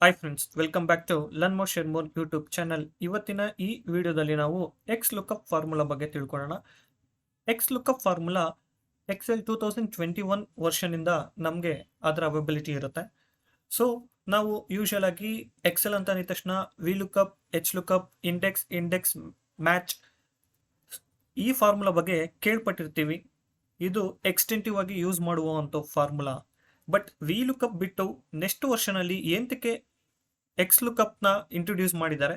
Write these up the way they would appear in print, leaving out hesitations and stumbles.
Hi friends, welcome back to Learn More Share More YouTube channel. ಇವತ್ತಿನ ಈ ವಿಡಿಯೋದಲ್ಲಿ ನಾವು ಎಕ್ಸ್ ಲುಕಪ್ ಫಾರ್ಮುಲಾ ಬಗ್ಗೆ ತಿಳ್ಕೊಳ್ಳೋಣ. ಎಕ್ಸ್ ಲುಕಪ್ ಫಾರ್ಮುಲಾ ಎಕ್ಸೆಲ್ 2021 ವರ್ಷನಿಂದ ನಮಗೆ ಅದರ ಅವೈಬಿಲಿಟಿ ಇರುತ್ತೆ. ಸೊ ನಾವು ಯೂಶುವಲ್ ಆಗಿ ಎಕ್ಸೆಲ್ ಅಂತ ಅಂದ ತಕ್ಷಣ V lookup, H lookup, index match ಈ ಫಾರ್ಮುಲಾ ಬಗ್ಗೆ ಕೇಳ್ಪಟ್ಟಿರ್ತೀವಿ. ಇದು ಎಕ್ಸ್ಟೆಂಟಿವ್ ಆಗಿ ಯೂಸ್ ಮಾಡುವಂಥ ಫಾರ್ಮುಲಾ. ಬಟ್ ವಿ ಲುಕಪ್ ಬಿಟ್ಟು ನೆಕ್ಸ್ಟ್ ವರ್ಷನಲ್ಲಿ ಏನಕ್ಕೆ ಎಕ್ಸ್ ಲುಕಪ್ನ ಇಂಟ್ರೊಡ್ಯೂಸ್ ಮಾಡಿದ್ದಾರೆ,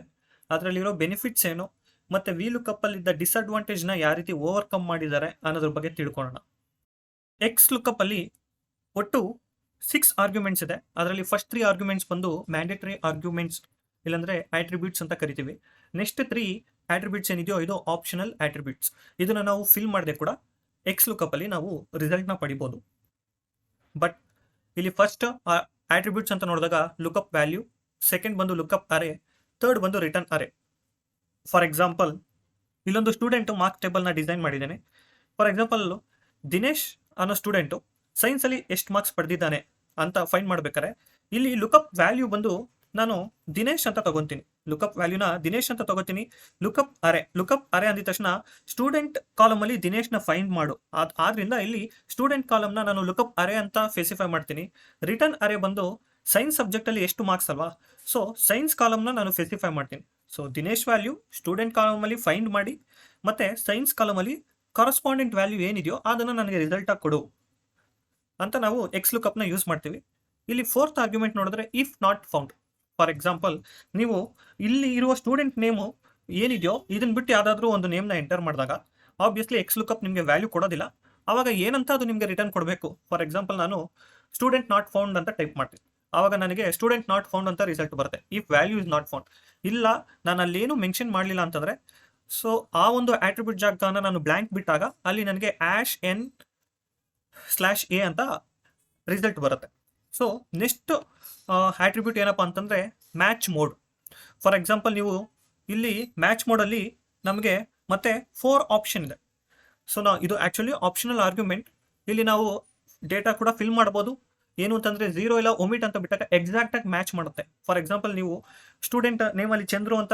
ಅದರಲ್ಲಿರೋ ಬೆನಿಫಿಟ್ಸ್ ಏನು, ಮತ್ತು ವಿ ಲುಕಪ್ಪಲ್ಲಿದ್ದ ಡಿಸ್ಅಡ್ವಾಂಟೇಜ್ನ ಯಾವ ರೀತಿ ಓವರ್ಕಮ್ ಮಾಡಿದ್ದಾರೆ ಅನ್ನೋದ್ರ ಬಗ್ಗೆ ತಿಳ್ಕೊಳ್ಳೋಣ. ಎಕ್ಸ್ ಲುಕಪ್ಪಲ್ಲಿ ಒಟ್ಟು 6 ಆರ್ಗ್ಯುಮೆಂಟ್ಸ್ ಇದೆ. ಅದರಲ್ಲಿ ಫಸ್ಟ್ 3 ಆರ್ಗ್ಯುಮೆಂಟ್ಸ್ ಬಂದು ಮ್ಯಾಂಡೇಟರಿ ಆರ್ಗ್ಯುಮೆಂಟ್ಸ್, ಇಲ್ಲಾಂದರೆ ಆಟ್ರಿಬ್ಯೂಟ್ಸ್ ಅಂತ ಕರಿತೀವಿ. ನೆಕ್ಸ್ಟ್ 3 ಆಟ್ರಿಬ್ಯೂಟ್ಸ್ ಏನಿದೆಯೋ ಇದು ಆಪ್ಷನಲ್ ಆಟ್ರಿಬ್ಯೂಟ್ಸ್. ಇದನ್ನು ನಾವು ಫಿಲ್ ಮಾಡದೆ ಕೂಡ ಎಕ್ಸ್ ಲುಕಪ್ಪಲ್ಲಿ ನಾವು ರಿಸಲ್ಟ್ನ ಪಡಿಬೋದು. ಬಟ್ ಇಲ್ಲಿ ಫಸ್ಟ್ ಆಟ್ರಿಬ್ಯೂಟ್ಸ್ ಅಂತ ನೋಡಿದಾಗ ಲುಕಪ್ ವ್ಯಾಲ್ಯೂ, ಸೆಕೆಂಡ್ ಬಂದು ಲುಕಪ್ ಅರೆ, ಥರ್ಡ್ ಬಂದು ರಿಟರ್ನ್ ಅರೆ. ಫಾರ್ ಎಕ್ಸಾಂಪಲ್, ಇಲ್ಲೊಂದು ಸ್ಟೂಡೆಂಟು ಮಾರ್ಕ್ಸ್ ಟೇಬಲ್ನ ಡಿಸೈನ್ ಮಾಡಿದ್ದಾನೆ. ಫಾರ್ ಎಕ್ಸಾಂಪಲ್, ದಿನೇಶ್ ಅನ್ನೋ ಸ್ಟೂಡೆಂಟು ಸೈನ್ಸಲ್ಲಿ ಎಷ್ಟು ಮಾರ್ಕ್ಸ್ ಪಡೆದಿದ್ದಾನೆ ಅಂತ ಫೈಂಡ್ ಮಾಡ್ಬೇಕಾರೆ ಇಲ್ಲಿ ಲುಕಪ್ ವ್ಯಾಲ್ಯೂ ಬಂದು ನಾನು ದಿನೇಶ್ ಅಂತ ತಗೊತೀನಿ. ಲುಕಪ್ ವ್ಯಾಲ್ಯೂನ ದಿನೇಶ್ ಅಂತ ತಗೋತೀನಿ. ಲುಕಪ್ ಅರೆ ಅಂದಿದ ತಕ್ಷಣ ಸ್ಟೂಡೆಂಟ್ ಕಾಲಮಲ್ಲಿ ದಿನೇಶ್ನ ಫೈಂಡ್ ಮಾಡು. ಆದ್ರಿಂದ ಇಲ್ಲಿ ಸ್ಟೂಡೆಂಟ್ ಕಾಲಮ್ನ ನಾನು ಲುಕಪ್ ಅರೆ ಅಂತ ಸ್ಪೆಸಿಫೈ ಮಾಡ್ತೀನಿ. ರಿಟರ್ನ್ ಅರೆ ಬಂದು ಸೈನ್ಸ್ ಸಬ್ಜೆಕ್ಟಲ್ಲಿ ಎಷ್ಟು ಮಾರ್ಕ್ಸ್ ಅಲ್ವಾ, ಸೊ ಸೈನ್ಸ್ ಕಾಲಮ್ನ ನಾನು ಸ್ಪೆಸಿಫೈ ಮಾಡ್ತೀನಿ. ಸೊ ದಿನೇಶ್ ವ್ಯಾಲ್ಯೂ ಸ್ಟೂಡೆಂಟ್ ಕಾಲಮಲ್ಲಿ ಫೈಂಡ್ ಮಾಡಿ, ಮತ್ತು ಸೈನ್ಸ್ ಕಾಲಮಲ್ಲಿ ಕರಸ್ಪಾಂಡೆಂಟ್ ವ್ಯಾಲ್ಯೂ ಏನಿದೆಯೋ ಅದನ್ನು ನನಗೆ ರಿಸಲ್ಟಾಗಿ ಕೊಡು ಅಂತ ನಾವು ಎಕ್ಸ್ ಲುಕಪ್ನ ಯೂಸ್ ಮಾಡ್ತೀವಿ. ಇಲ್ಲಿ ಫೋರ್ತ್ ಆರ್ಗ್ಯುಮೆಂಟ್ ನೋಡಿದ್ರೆ if not found. For example, ನೀವು ಇಲ್ಲಿ ಇರುವ ಸ್ಟೂಡೆಂಟ್ ನೇಮು ಏನಿದೆಯೋ ಇದನ್ನ ಬಿಟ್ಟು ಯಾವುದಾದ್ರೂ ಒಂದು ನೇಮ್ನ ಎಂಟರ್ ಮಾಡಿದಾಗ ಆಬ್ವಿಯಸ್ಲಿ ಎಕ್ಸ್ ಲುಕಪ್ ನಿಮಗೆ ವ್ಯಾಲ್ಯೂ ಕೊಡೋದಿಲ್ಲ. ಆವಾಗ ಏನಂತ ಅದು ನಿಮಗೆ ರಿಟರ್ನ್ ಕೊಡಬೇಕು. ಫಾರ್ ಎಕ್ಸಾಂಪಲ್, ನಾನು ಸ್ಟೂಡೆಂಟ್ ನಾಟ್ ಫೌಂಡ್ ಅಂತ ಟೈಪ್ ಮಾಡ್ತೀನಿ. ಆವಾಗ ನನಗೆ ಸ್ಟೂಡೆಂಟ್ ನಾಟ್ ಫೌಂಡ್ ಅಂತ ರಿಸಲ್ಟ್ ಬರುತ್ತೆ. If value is not found. ಇಲ್ಲ, ನಾನು ಅಲ್ಲೇನು ಮೆನ್ಷನ್ ಮಾಡಲಿಲ್ಲ ಅಂತಂದರೆ, ಸೊ ಆ ಒಂದು ಆಟ್ರಿಬ್ಯೂಟ್ ಜಾಗನ ನಾನು ಬ್ಲ್ಯಾಂಕ್ ಬಿಟ್ಟಾಗ ಅಲ್ಲಿ ನನಗೆ #n/a ಅಂತ ರಿಸಲ್ಟ್ ಬರುತ್ತೆ. ಸೊ ನೆಕ್ಸ್ಟ್ ಆಟ್ರಿಬ್ಯೂಟ್ ಏನಪ್ಪ ಅಂತಂದರೆ ಮ್ಯಾಚ್ ಮೋಡ್. ಫಾರ್ ಎಕ್ಸಾಂಪಲ್, ನೀವು ಇಲ್ಲಿ ಮ್ಯಾಚ್ ಮೋಡಲ್ಲಿ ನಮಗೆ ಮತ್ತೆ 4 ಆಪ್ಷನ್ ಇದೆ. ಸೊ ಇದು ಆ್ಯಕ್ಚುಲಿ ಆಪ್ಷನಲ್ ಆರ್ಗ್ಯುಮೆಂಟ್. ಇಲ್ಲಿ ನಾವು ಡೇಟಾ ಕೂಡ ಫಿಲ್ ಮಾಡ್ಬೋದು. ಏನು ಅಂತಂದರೆ 0 ಇಲ್ಲ ಒಮಿಟ್ ಅಂತ ಬಿಟ್ಟಾಗ ಎಕ್ಸಾಕ್ಟಾಗಿ ಮ್ಯಾಚ್ ಮಾಡುತ್ತೆ. ಫಾರ್ ಎಕ್ಸಾಂಪಲ್, ನೀವು ಸ್ಟೂಡೆಂಟ್ ನೇಮಲ್ಲಿ ಚಂದ್ರು ಅಂತ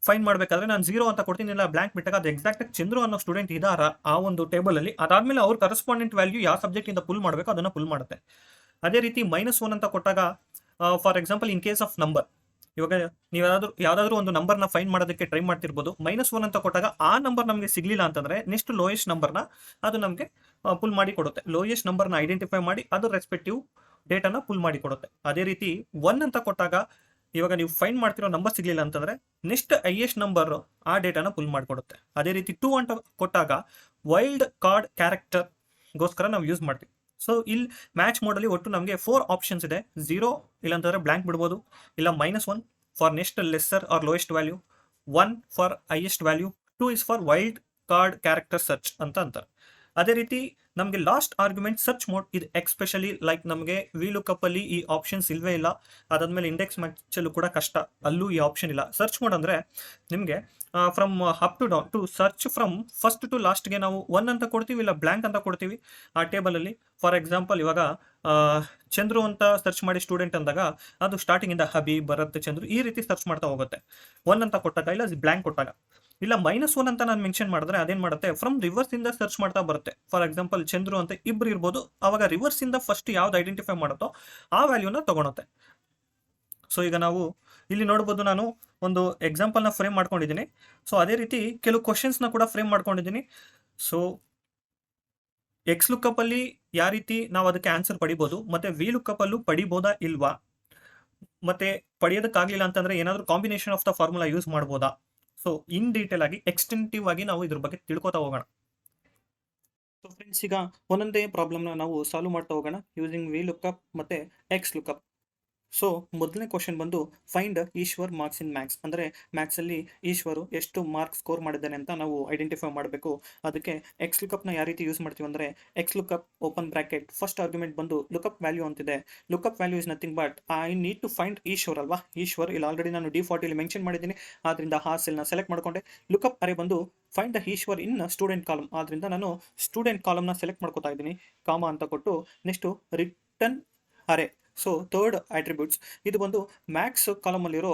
ಫೈನ್ ಮಾಡಬೇಕಾದ್ರೆ ನಾನು 0 ಅಂತ ಕೊಡ್ತೀನಿ, ಇಲ್ಲ ಬ್ಲ್ಯಾಂಕ್ ಬಿಟ್ಟಾಗ ಅದು ಎಕ್ಸಾಕ್ಟಾಗಿ ಚಂದ್ರು ಅನ್ನೋ ಸ್ಟೂಡೆಂಟ್ ಇದಾರ ಆ ಒಂದು ಟೇಬಲಲ್ಲಿ. ಅದಾದಮೇಲೆ ಅವ್ರ ಕರೆಸ್ಪಾಂಡೆಂಟ್ ವ್ಯಾಲ್ಯೂ ಯಾವ ಸಬ್ಜೆಕ್ಟಿಂದ ಪುಲ್ ಮಾಡಬೇಕು ಅದನ್ನು ಪುಲ್ ಮಾಡುತ್ತೆ. ಅದೇ ರೀತಿ -1 ಅಂತ ಕೊಟ್ಟಾಗ, for example, in case of number, ಇವಾಗ ನೀವು ಯಾವುದಾದ್ರೂ ಒಂದು ನಂಬರ್ನ ಫೈಂಡ್ ಮಾಡೋದಕ್ಕೆ ಟ್ರೈ ಮಾಡ್ತಿರ್ಬೋದು. -1 ಅಂತ ಕೊಟ್ಟಾಗ ಆ ನಂಬರ್ ನಮಗೆ ಸಿಗಲಿಲ್ಲ ಅಂತಂದರೆ ನೆಕ್ಸ್ಟ್ ಲೋಯೆಸ್ಟ್ ನಂಬರ್ನ ಅದು ನಮಗೆ ಪುಲ್ ಮಾಡಿ ಕೊಡುತ್ತೆ. ಲೋಯೆಸ್ಟ್ ನಂಬರ್ನ ಐಡೆಂಟಿಫೈ ಮಾಡಿ ಅದು ರೆಸ್ಪೆಕ್ಟಿವ್ ಡೇಟಾನ ಪುಲ್ ಮಾಡಿ ಕೊಡುತ್ತೆ. ಅದೇ ರೀತಿ 1 ಅಂತ ಕೊಟ್ಟಾಗ, ಇವಾಗ ನೀವು ಫೈಂಡ್ ಮಾಡ್ತಿರೋ ನಂಬರ್ ಸಿಗಲಿಲ್ಲ ಅಂತಂದರೆ ನೆಕ್ಸ್ಟ್ ಹೈಯೆಸ್ಟ್ ನಂಬರ್ ಆ ಡೇಟಾನ ಪುಲ್ ಮಾಡಿಕೊಡುತ್ತೆ. ಅದೇ ರೀತಿ 2 ಅಂತ ಕೊಟ್ಟಾಗ ವೈಲ್ಡ್ ಕಾರ್ಡ್ ಕ್ಯಾರೆಕ್ಟರ್ಗೋಸ್ಕರ ನಾವು ಯೂಸ್ ಮಾಡ್ತೀವಿ. ಸೊ ಇಲ್ಲಿ ಮ್ಯಾಚ್ ಮೋಡಲ್ಲಿ ಒಟ್ಟು ನಮಗೆ 4 ಆಪ್ಷನ್ಸ್ ಇದೆ. 0 ಇಲ್ಲಾಂತಂದರೆ ಬ್ಲ್ಯಾಂಕ್ ಬಿಡ್ಬೋದು, ಇಲ್ಲ -1 for next lesser or lowest value, 1 for highest value, 2 is for wild card character search ಅಂತ ಅಂತಾರೆ. ಅದೇ ರೀತಿ ನಮಗೆ ಲಾಸ್ಟ್ ಆರ್ಗ್ಯುಮೆಂಟ್ ಸರ್ಚ್ ಮೋಡ್. ಇದು ಎಕ್ಸ್ಪೆಷಲಿ ಲೈಕ್ ನಮಗೆ ವಿ ಲುಕಪ್ಪಲ್ಲಿ ಈ ಆಪ್ಷನ್ಸ್ ಇಲ್ವೇ ಇಲ್ಲ. ಅದಾದಮೇಲೆ ಇಂಡೆಕ್ಸ್ ಮ್ಯಾಚಲ್ಲೂ ಕೂಡ ಕಷ್ಟ, ಅಲ್ಲೂ ಈ ಆಪ್ಷನ್ ಇಲ್ಲ. ಸರ್ಚ್ ಮೋಡ್ ಅಂದರೆ ನಿಮಗೆ from up to down to search from first to ಲಾಸ್ಟ್ಗೆ ನಾವು 1 ಅಂತ ಕೊಡ್ತೀವಿ, ಇಲ್ಲ ಬ್ಲ್ಯಾಂಕ್ ಅಂತ ಕೊಡ್ತೀವಿ ಆ ಟೇಬಲಲ್ಲಿ. ಫಾರ್ ಎಕ್ಸಾಂಪಲ್, ಇವಾಗ ಚಂದ್ರು ಅಂತ ಸರ್ಚ್ ಮಾಡಿ ಸ್ಟೂಡೆಂಟ್ ಅಂದಾಗ ಅದು ಸ್ಟಾರ್ಟಿಂಗಿಂದ ಹಬಿ, ಭರತ್, ಚಂದ್ರು ಈ ರೀತಿ ಸರ್ಚ್ ಮಾಡ್ತಾ ಹೋಗುತ್ತೆ. 1 ಅಂತ ಕೊಟ್ಟಾಗ, ಇಲ್ಲ ಬ್ಲ್ಯಾಂಕ್ ಕೊಟ್ಟಾಗ, ಇಲ್ಲ -1 ಅಂತ ನಾನು ಮೆನ್ಷನ್ ಮಾಡಿದ್ರೆ ಅದೇನು ಮಾಡುತ್ತೆ, ಫ್ರಮ್ ರಿವರ್ಸಿಂದ ಸರ್ಚ್ ಮಾಡ್ತಾ ಬರುತ್ತೆ. ಫಾರ್ ಎಕ್ಸಾಂಪಲ್, ಚಂದ್ರು ಅಂತ ಇಬ್ಬರು ಇರ್ಬೋದು, ಆವಾಗ ರಿವರ್ಸಿಂದ ಫಸ್ಟ್ ಯಾವ್ದು ಐಡೆಂಟಿಫೈ ಮಾಡುತ್ತೋ ಆ ವ್ಯಾಲ್ಯೂನ ತಗೊಳುತ್ತೆ. ಸೊ ಈಗ ನಾವು ಇಲ್ಲಿ ನೋಡ್ಬೋದು, ನಾನು ಒಂದು ಎಕ್ಸಾಂಪಲ್ನ ಫ್ರೇಮ್ ಮಾಡ್ಕೊಂಡಿದ್ದೀನಿ. ಸೊ ಅದೇ ರೀತಿ ಕೆಲವು ಕ್ವಶನ್ಸ್ನ ಕೂಡ ಫ್ರೇಮ್ ಮಾಡ್ಕೊಂಡಿದ್ದೀನಿ. ಸೊ ಎಕ್ಸ್ ಲುಕಪ್ಪಲ್ಲಿ ಯಾವ ರೀತಿ ನಾವು ಅದಕ್ಕೆ ಆನ್ಸರ್ ಪಡಿಬೋದು, ಮತ್ತು ವಿ ಲುಕಪ್ಪಲ್ಲೂ ಪಡಿಬೋದಾ ಇಲ್ವಾ, ಮತ್ತು ಪಡೆಯೋದಕ್ಕಾಗಲಿಲ್ಲ ಅಂತಂದರೆ ಏನಾದರೂ combination of the formula use ಮಾಡ್ಬೋದಾ. ಸೊ ಇನ್ ಡೀಟೇಲ್ ಆಗಿ ಎಕ್ಸ್ಟೆಂಟಿವ್ ಆಗಿ ನಾವು ಇದ್ರ ಬಗ್ಗೆ ತಿಳ್ಕೊತಾ ಹೋಗೋಣ. ಸೊ ಫ್ರೆಂಡ್ಸ್, ಈಗ ಒಂದೊಂದೇ ಪ್ರಾಬ್ಲಮ್ನ ನಾವು ಸಾಲ್ವ್ ಮಾಡ್ತಾ ಹೋಗೋಣ ಯೂಸಿಂಗ್ ವಿ ಲುಕಪ್ ಮತ್ತು ಎಕ್ಸ್ ಲುಕಪ್. ಸೊ ಮೊದಲನೇ ಕ್ವಶನ್ ಬಂದು find Ishwar marks in maths. ಅಂದರೆ ಮ್ಯಾಥ್ಸಲ್ಲಿ ಈಶ್ವರು ಎಷ್ಟು ಮಾರ್ಕ್ಸ್ ಸ್ಕೋರ್ ಮಾಡಿದ್ದಾನೆ ಅಂತ ನಾವು ಐಡೆಂಟಿಫೈ ಮಾಡಬೇಕು. ಅದಕ್ಕೆ ಎಕ್ಸ್ ಲುಕಪ್ನ ಯಾವ ರೀತಿ ಯೂಸ್ ಮಾಡ್ತೀವಿ ಅಂದರೆ, X lookup open bracket, first argument ಬಂದು ಲುಕಪ್ ವ್ಯಾಲ್ಯೂ ಅಂತಿದೆ. Lookup value is nothing but I need to find Ishwar ಅಲ್ವಾ. ಈಶ್ವರ್ ಇಲ್ಲಿ ಆಲ್ರೆಡಿ ನಾನು ಡಿಫಾಲ್ಟಲ್ಲಿ ಮೆನ್ಷನ್ ಮಾಡಿದ್ದೀನಿ, ಆದ್ದರಿಂದ ಆ ಸೆಲ್ನ ಸೆಲೆಕ್ಟ್ ಮಾಡಿಕೊಂಡೆ. ಲುಕಪ್ ಅರೆ ಬಂದು find the Ishwar in student column, ಆದ್ದರಿಂದ ನಾನು ಸ್ಟೂಡೆಂಟ್ ಕಾಲಮ್ನ ಸೆಲೆಕ್ಟ್ ಮಾಡ್ಕೋತಾ ಇದ್ದೀನಿ, ಕಾಮ ಅಂತ ಕೊಟ್ಟು. ನೆಕ್ಸ್ಟು ರಿಟರ್ನ್ ಅರೆ, ಸೊ ಥರ್ಡ್ ಆಟ್ರಿಬ್ಯೂಟ್ಸ್ ಇದು ಬಂದು ಮ್ಯಾಕ್ಸ್ ಕಾಲಮಲ್ಲಿರೋ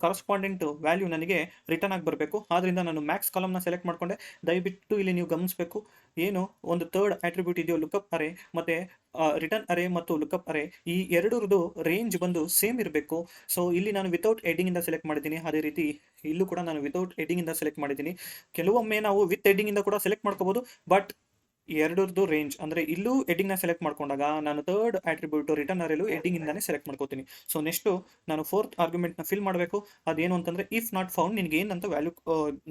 ಕರಸ್ಪಾಂಡೆಂಟ್ ವ್ಯಾಲ್ಯೂ ನನಗೆ ರಿಟರ್ನ್ ಆಗಿ ಬರಬೇಕು. ಆದ್ದರಿಂದ ನಾನು ಮ್ಯಾಕ್ಸ್ ಕಾಲಮ್ನ ಸೆಲೆಕ್ಟ್ ಮಾಡಿಕೊಂಡೆ. ದಯವಿಟ್ಟು ಇಲ್ಲಿ ನೀವು ಗಮನಿಸಬೇಕು, ಏನು ಒಂದು ಥರ್ಡ್ ಆಟ್ರಿಬ್ಯೂಟ್ ಇದೆಯೋ ಲುಕಪ್ ಅರೆ ಮತ್ತು ರಿಟರ್ನ್ ಅರೆ ಮತ್ತು ಲುಕಪ್ ಅರೆ, ಈ ಎರಡರದ್ದು ರೇಂಜ್ ಬಂದು ಸೇಮ್ ಇರಬೇಕು. ಸೊ ಇಲ್ಲಿ ನಾನು ವಿತೌಟ್ ಹೆಡ್ಡಿಂಗಿಂದ ಸೆಲೆಕ್ಟ್ ಮಾಡಿದ್ದೀನಿ, ಅದೇ ರೀತಿ ಇಲ್ಲೂ ಕೂಡ ನಾನು ವಿತೌಟ್ ಹೆಡ್ಡಿಂಗಿಂದ ಸೆಲೆಕ್ಟ್ ಮಾಡಿದ್ದೀನಿ. ಕೆಲವೊಮ್ಮೆ ನಾವು ವಿತ್ ಹೆಡ್ಡಿಂಗಿಂದ ಕೂಡ ಸೆಲೆಕ್ಟ್ ಮಾಡ್ಕೋಬೋದು, ಬಟ್ ಎರಡರದ್ದು ರೇಂಜ್ ಅಂದರೆ ಇಲ್ಲೂ ಹೆಡ್ಡಿಂಗ್ನ ಸೆಲೆಕ್ಟ್ ಮಾಡ್ಕೊಂಡಾಗ ನಾನು ಥರ್ಡ್ ಆಟ್ರಿಬ್ಯೂಟ್ ರಿಟರ್ನ್ ಅರೆಲ್ಲೂ ಹೆಡ್ಡಿಂಗಿಂದಾನೇ ಸೆಲೆಕ್ಟ್ ಮಾಡ್ಕೋತೀನಿ. ಸೊ ನೆಕ್ಸ್ಟು ನಾನು ಫೋರ್ತ್ ಆರ್ಗ್ಯುಮೆಂಟ್ನ ಫಿಲ್ ಮಾಡಬೇಕು. ಅದೇನು ಅಂತಂದರೆ ಇಫ್ ನಾಟ್ ಫೌಂಡ್ ನಿನಗೆ ಏನಂತ ವ್ಯಾಲ್ಯೂ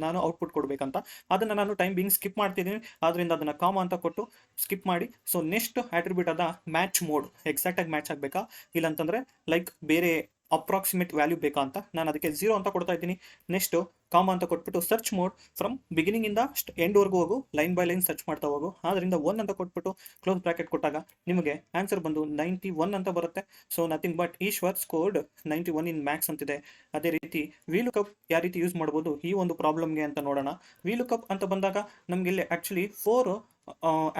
ನಾನು ಔಟ್ಪುಟ್ ಕೊಡಬೇಕಂತ. ಅದನ್ನು ನಾನು ಟೈಮ್ ಬಿಂಗ್ ಸ್ಕಿಪ್ ಮಾಡ್ತಿದ್ದೀನಿ, ಆದ್ದರಿಂದ ಅದನ್ನು ಕಾಮ ಅಂತ ಕೊಟ್ಟು ಸ್ಕಿಪ್ ಮಾಡಿ. ಸೊ ನೆಕ್ಸ್ಟ್ ಆಟ್ರಿಬ್ಯೂಟ್ ಆದ ಮ್ಯಾಚ್ ಮೋಡ್ ಎಕ್ಸಾಕ್ಟಾಗಿ ಮ್ಯಾಚ್ ಆಗಬೇಕಾ, ಇಲ್ಲಾಂತಂದರೆ ಲೈಕ್ ಬೇರೆ ಅಪ್ರಾಕ್ಸಿಮೇಟ್ ವ್ಯಾಲ್ಯೂ ಬೇಕಾ ಅಂತ ನಾನು ಅದಕ್ಕೆ 0 ಅಂತ ಕೊಡ್ತಾ ಇದ್ದೀನಿ. ನೆಕ್ಸ್ಟು ಕಾಮ ಅಂತ ಕೊಟ್ಬಿಟ್ಟು ಸರ್ಚ್ ಮೋಡ್ ಫ್ರಮ್ ಬಿಗಿನಿಂಗಿಂದ ಎಂಡ್ವರೆಗೂ ಹೋಗು, ಲೈನ್ ಬೈ ಲೈನ್ ಸರ್ಚ್ ಮಾಡ್ತಾ ಹೋಗು. ಆದ್ದರಿಂದ 1 ಅಂತ ಕೊಟ್ಬಿಟ್ಟು ಕ್ಲೋಸ್ ಬ್ರಾಕೆಟ್ ಕೊಟ್ಟಾಗ ನಿಮಗೆ ಆನ್ಸರ್ ಬಂದು 91 ಅಂತ ಬರುತ್ತೆ. So nothing but Ishwar scored 91 in max ಅಂತಿದೆ. ಅದೇ ರೀತಿ ವಿಲುಕಪ್ ಯಾವ ರೀತಿ ಯೂಸ್ ಮಾಡ್ಬೋದು ಈ ಒಂದು ಪ್ರಾಬ್ಲಮ್ಗೆ ಅಂತ ನೋಡೋಣ. ವಿಲುಕಪ್ ಅಂತ ಬಂದಾಗ ನಮಗೆ ಇಲ್ಲಿ ಆ್ಯಕ್ಚುಲಿ 4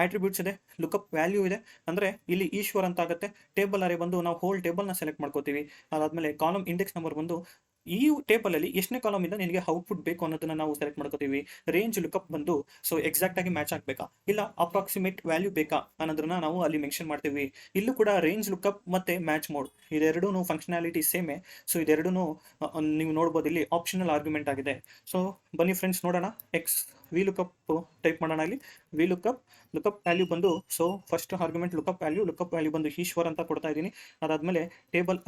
ಆಟ್ರಿಬ್ಯೂಟ್ಸ್ ಇದೆ, ಲುಕಪ್ ವ್ಯಾಲ್ಯೂ ಇದೆ. ಅಂದರೆ ಇಲ್ಲಿ ಈಶ್ವರ್ ಅಂತ ಆಗುತ್ತೆ. ಟೇಬಲ್ ಅರೆ ಬಂದು ನಾವು ಹೋಲ್ ಟೇಬಲ್ನ ಸೆಲೆಕ್ಟ್ ಮಾಡ್ಕೋತೀವಿ. ಅದಾದಮೇಲೆ ಕಾಲಮ್ ಇಂಡೆಕ್ಸ್ ನಂಬರ್ ಬಂದು ಈ ಟೇಬಲಲ್ಲಿ ಎಷ್ಟನೇ ಕಾಲಮಿಂದ ನಿನಗೆ ಔಟ್ಪುಟ್ ಬೇಕು ಅನ್ನೋದನ್ನ ನಾವು ಸೆಲೆಕ್ಟ್ ಮಾಡ್ಕೋತೀವಿ. ರೇಂಜ್ ಲುಕಪ್ ಬಂದು ಸೊ ಎಕ್ಸಾಕ್ಟಾಗಿ ಮ್ಯಾಚ್ ಆಗಬೇಕಾ ಇಲ್ಲ ಅಪ್ರಾಕ್ಸಿಮೇಟ್ ವ್ಯಾಲ್ಯೂ ಬೇಕಾ ಅನ್ನೋದನ್ನ ನಾವು ಅಲ್ಲಿ ಮೆನ್ಷನ್ ಮಾಡ್ತೀವಿ. ಇಲ್ಲೂ ಕೂಡ ರೇಂಜ್ ಲುಕಪ್ ಮತ್ತು ಮ್ಯಾಚ್ ಮೋಡ್ ಇದೆರಡೂ ಫಂಕ್ಷನಾಲಿಟಿ ಸೇಮೇ. ಸೊ ಇದೆರಡೂ ನೀವು ನೋಡ್ಬೋದು ಇಲ್ಲಿ ಆಪ್ಷನಲ್ ಆರ್ಗ್ಯುಮೆಂಟ್ ಆಗಿದೆ. ಸೊ ಬನ್ನಿ ಫ್ರೆಂಡ್ಸ್ ನೋಡೋಣ. ವಿ ಲುಕಪ್ ಟೈಪ್ ಮಾಡೋಣ. ಇಲ್ಲಿ ವಿ ಲುಕಪ್ ವ್ಯಾಲ್ಯೂ ಬಂದು so first argument lookup value ಬಂದು ಈಶ್ವರ್ ಅಂತ ಕೊಡ್ತಾ ಇದ್ದೀನಿ. ಅದಾದಮೇಲೆ ಟೇಬಲ್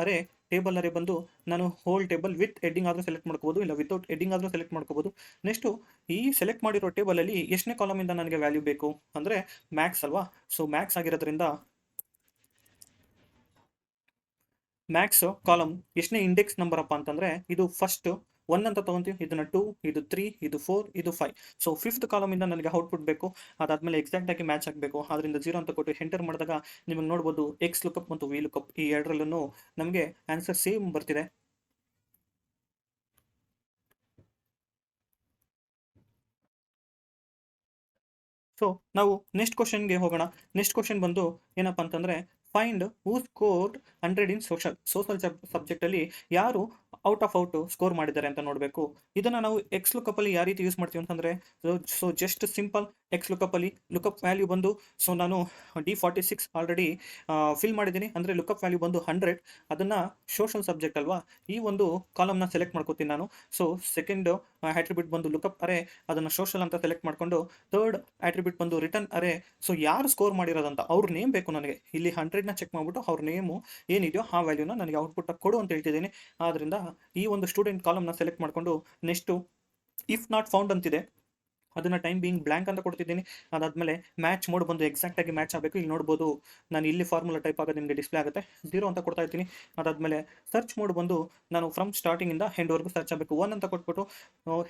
ಅರೆ ಬಂದು ನಾನು ಹೋಲ್ ಟೇಬಲ್ ವಿತ್ ಹೆಡ್ಡಿಂಗ್ ಆದರೂ ಸೆಲೆಕ್ಟ್ ಮಾಡ್ಕೋಬೋದು, ಇಲ್ಲ ವಿತೌಟ್ ಹೆಡ್ಡಿಂಗ್ ಆದರೂ ಸೆಲೆಕ್ಟ್ ಮಾಡ್ಕೋಬೋದು. ನೆಕ್ಸ್ಟು ಈ ಸೆಲೆಕ್ಟ್ ಮಾಡಿರೋ ಟೇಬಲಲ್ಲಿ ಎಷ್ಟನೇ ಕಾಲಮಿಂದ ನನಗೆ ವ್ಯಾಲ್ಯೂ ಬೇಕು ಅಂದರೆ ಮ್ಯಾಕ್ಸ್ ಅಲ್ವಾ. ಸೊ ಮ್ಯಾಕ್ಸ್ ಆಗಿರೋದ್ರಿಂದ ಮ್ಯಾಕ್ಸ್ ಕಾಲಮ್ ಎಷ್ಟನೇ ಇಂಡೆಕ್ಸ್ ನಂಬರ್ ಅಪ್ಪ ಅಂತಂದರೆ ಇದು ಫಸ್ಟ್ 1 ಅಂತ ತೊಗೊತೀವಿ, ಇದನ್ನು 2, ಇದು 3, ಇದು 4, ಇದು 5. ಸೊ 5th ಕಾಲಮಿಂದ ನನಗೆ ಔಟ್ಪುಟ್ ಬೇಕು. ಅದಾದಮೇಲೆ ಎಕ್ಸಾಕ್ಟಾಗಿ ಮ್ಯಾಚ್ ಆಗಬೇಕು. ಅದರಿಂದ 0 ಅಂತ ಕೊಟ್ಟು ಎಂಟರ್ ಮಾಡಿದಾಗ ನಿಮಗೆ ನೋಡ್ಬೋದು ಎಕ್ಸ್ ಲುಕಪ್ ಮತ್ತು ವಿ ಲುಕಪ್ ಈ ಎರಡರಲ್ಲೂ ನಮಗೆ ಆನ್ಸರ್ ಸೇಮ್ ಬರ್ತಿದೆ. ಸೊ ನಾವು ನೆಕ್ಸ್ಟ್ ಕ್ವಶನ್ಗೆ ಹೋಗೋಣ. ನೆಕ್ಸ್ಟ್ ಕ್ವಶನ್ ಬಂದು ಏನಪ್ಪ ಅಂತಂದರೆ ಫೈಂಡ್ ಹೂ ಸ್ಕೋರ್ಡ್ 100 ಇನ್ ಸೋಷಲ್ ಸಬ್ಜೆಕ್ಟಲ್ಲಿ ಯಾರು ಔಟ್ ಸ್ಕೋರ್ ಮಾಡಿದ್ದಾರೆ ಅಂತ ನೋಡಬೇಕು. ಇದನ್ನು ನಾವು ಎಕ್ಸ್ ಲುಕಪ್ಪಲ್ಲಿ ಯಾವ ರೀತಿ ಯೂಸ್ ಮಾಡ್ತೀವಿ ಅಂತಂದರೆ ಸೊ ಜಸ್ಟ್ ಸಿಂಪಲ್ ಎಕ್ಸ್ ಲುಕಪ್ಪಲ್ಲಿ ಲುಕಪ್ ವ್ಯಾಲ್ಯೂ ಬಂದು ಸೊ ನಾನು D46 ಆಲ್ರೆಡಿ ಫಿಲ್ ಮಾಡಿದ್ದೀನಿ. ಅಂದರೆ ಲುಕಪ್ ವ್ಯಾಲ್ಯೂ ಬಂದು 100. ಅದನ್ನು ಸೋಷಲ್ ಸಬ್ಜೆಕ್ಟ್ ಅಲ್ವಾ, ಈ ಒಂದು ಕಾಲಮ್ನ ಸೆಲೆಕ್ಟ್ ಮಾಡ್ಕೋತೀನಿ ನಾನು. ಸೊ ಸೆಕೆಂಡ್ ಆಟ್ರಿಬ್ಯೂಟ್ ಬಂದು ಲುಕಪ್ ಅರೆ, ಅದನ್ನು ಸೋಷಲ್ ಅಂತ ಸೆಲೆಕ್ಟ್ ಮಾಡಿಕೊಂಡು ಥರ್ಡ್ ಆಟ್ರಿಬ್ಯೂಟ್ ಬಂದು ರಿಟರ್ನ್ ಅರೆ. ಸೊ ಯಾರು ಸ್ಕೋರ್ ಮಾಡಿರೋದಂತ ಅವ್ರ ನೇಮ್ ಬೇಕು ನನಗೆ. ಇಲ್ಲಿ 100ನ ಚೆಕ್ ಮಾಡಿಬಿಟ್ಟು ಅವ್ರ ನೇಮು ಏನಿದೆಯೋ ಆ ವ್ಯಾಲ್ಯೂನ ನನಗೆ ಔಟ್ಪುಟ್ ಕೊಡು ಅಂತ ಹೇಳ್ತಿದ್ದೀನಿ. ಆದ್ದರಿಂದ ಈ ಒಂದು ಸ್ಟೂಡೆಂಟ್ ಕಾಲಮ್ನ ಸೆಲೆಕ್ಟ್ ಮಾಡಿಕೊಂಡು ನೆಕ್ಸ್ಟು ಇಫ್ ನಾಟ್ ಫೌಂಡ್ ಅಂತಿದೆ, ಅದನ್ನು ಟೈಮ್ ಬೀಯಿಂಗ್ ಬ್ಲ್ಯಾಂಕ್ ಅಂತ ಕೊಡ್ತಿದ್ದೀನಿ. ಅದಾದಮೇಲೆ ಮ್ಯಾಚ್ ಮೋಡ್ ಬಂದು ಎಕ್ಸಾಕ್ಟಾಗಿ ಮ್ಯಾಚ್ ಆಗಬೇಕು. ಇಲ್ಲಿ ನೋಡ್ಬೋದು ನಾನು ಇಲ್ಲಿ ಫಾರ್ಮುಲಾ ಟೈಪ್ ಆಗೋದು ನಿಮಗೆ ಡಿಸ್ಪ್ಲೇ ಆಗುತ್ತೆ, 0 ಅಂತ ಕೊಡ್ತಾ ಇದ್ದೀನಿ. ಅದಾದಮೇಲೆ ಸರ್ಚ್ ಮೋಡ್ ಬಂದು ನಾನು ಫ್ರಮ್ ಸ್ಟಾರ್ಟಿಂಗಿಂದ ಎಂಡ್ವರೆಗೂ ಸರ್ಚ್ ಆಗಬೇಕು. 1 ಅಂತ ಕೊಟ್ಬಿಟ್ಟು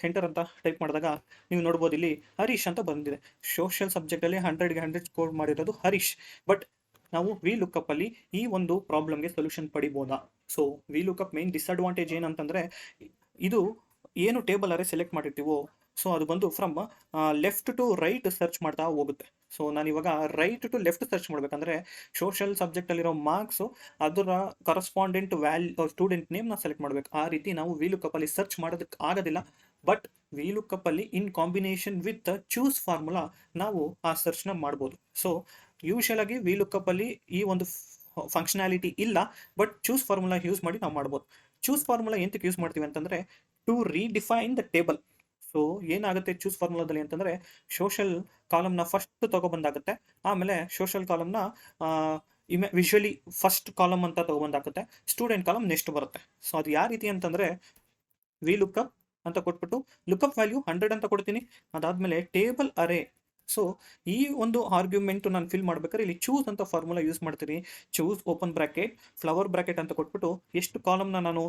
ಎಂಟರ್ ಅಂತ ಟೈಪ್ ಮಾಡಿದಾಗ ನೀವು ನೋಡ್ಬೋದು ಇಲ್ಲಿ ಹರೀಶ್ ಅಂತ ಬಂದಿದೆ. ಸೋಷಿಯಲ್ ಸಬ್ಜೆಕ್ಟಲ್ಲಿ 100ಗೆ 100 ಸ್ಕೋರ್ ಮಾಡಿರೋದು ಹರೀಶ್. ಬಟ್ ನಾವು ವಿ ಲುಕಪ್ಪಲ್ಲಿ ಈ ಒಂದು ಪ್ರಾಬ್ಲಮ್ಗೆ ಸೊಲ್ಯೂಷನ್ ಪಡಿಬೋದಾ? So V lookup main disadvantage ಏನಂತಂದರೆ ಇದು ಏನು ಟೇಬಲ್ ಅರೆ ಸೆಲೆಕ್ಟ್ ಮಾಡಿರ್ತೀವೋ ಸೊ ಅದು ಬಂದು from left to right search ಮಾಡ್ತಾ ಹೋಗುತ್ತೆ. ಸೊ ನಾನಿವಾಗ ರೈಟ್ ಟು ಲೆಫ್ಟ್ ಸರ್ಚ್ ಮಾಡಬೇಕಂದ್ರೆ ಸೋಷಲ್ ಸಬ್ಜೆಕ್ಟಲ್ಲಿರೋ ಮಾರ್ಕ್ಸು ಅದರ ಕರಸ್ಪಾಂಡೆಂಟ್ ಸ್ಟೂಡೆಂಟ್ ನೇಮ್ನ ಸೆಲೆಕ್ಟ್ ಮಾಡಬೇಕು. ಆ ರೀತಿ ನಾವು ವಿ ಲುಕಪ್ಪಲ್ಲಿ ಸರ್ಚ್ ಮಾಡೋದಕ್ಕೆ ಆಗೋದಿಲ್ಲ. ಬಟ್ ವಿ ಲುಕಪ್ಪಲ್ಲಿ in combination with choose formula ನಾವು ಆ ಸರ್ಚ್ನ ಮಾಡ್ಬೋದು. ಸೊ ಯೂಶಲ್ ಆಗಿ ವಿ ಲುಕಪ್ಪಲ್ಲಿ ಈ ಒಂದು ಫಂಕ್ಷನಾಲಿಟಿ ಇಲ್ಲ, ಬಟ್ ಚೂಸ್ ಫಾರ್ಮುಲಾ ಯೂಸ್ ಮಾಡಿ ನಾವು ಮಾಡ್ಬೋದು. ಚೂಸ್ ಫಾರ್ಮುಲಾ ಎಂತಕ್ಕೆ ಯೂಸ್ ಮಾಡ್ತೀವಿ ಅಂತಂದರೆ to redefine the table. So ಏನಾಗುತ್ತೆ ಚೂಸ್ ಫಾರ್ಮುಲಾದಲ್ಲಿ ಅಂತಂದರೆ ಸೋಷಲ್ ಕಾಲಮ್ನ ಫಸ್ಟ್ ತೊಗೊಬಂದಾಗುತ್ತೆ, ಆಮೇಲೆ ಸೋಷಲ್ ಕಾಲಮ್ನ ವಿಜುವಲಿ ಫಸ್ಟ್ ಕಾಲಮ್ ಅಂತ ತೊಗೊಬಂದಾಗುತ್ತೆ, ಸ್ಟೂಡೆಂಟ್ ಕಾಲಮ್ ನೆಕ್ಸ್ಟ್ ಬರುತ್ತೆ. ಸೊ ಅದು ಯಾವ ರೀತಿ ಅಂತಂದರೆ ವಿ ಲುಕಪ್ ಅಂತ ಕೊಟ್ಬಿಟ್ಟು ಲುಕಪ್ ವ್ಯಾಲ್ಯೂ 100 ಅಂತ ಕೊಡ್ತೀನಿ. ಅದಾದಮೇಲೆ ಟೇಬಲ್ ಅರೆ. ಸೊ ಈ ಒಂದು ಆರ್ಗ್ಯುಮೆಂಟು ನಾನು ಫಿಲ್ ಮಾಡ್ಬೇಕಾದ್ರೆ ಇಲ್ಲಿ ಚೂಸ್ ಅಂತ ಫಾರ್ಮುಲಾ ಯೂಸ್ ಮಾಡ್ತೀನಿ. Choose open bracket flower bracket ಅಂತ ಕೊಟ್ಬಿಟ್ಟು ಎಷ್ಟು ಕಾಲಮ್ನ ನಾನು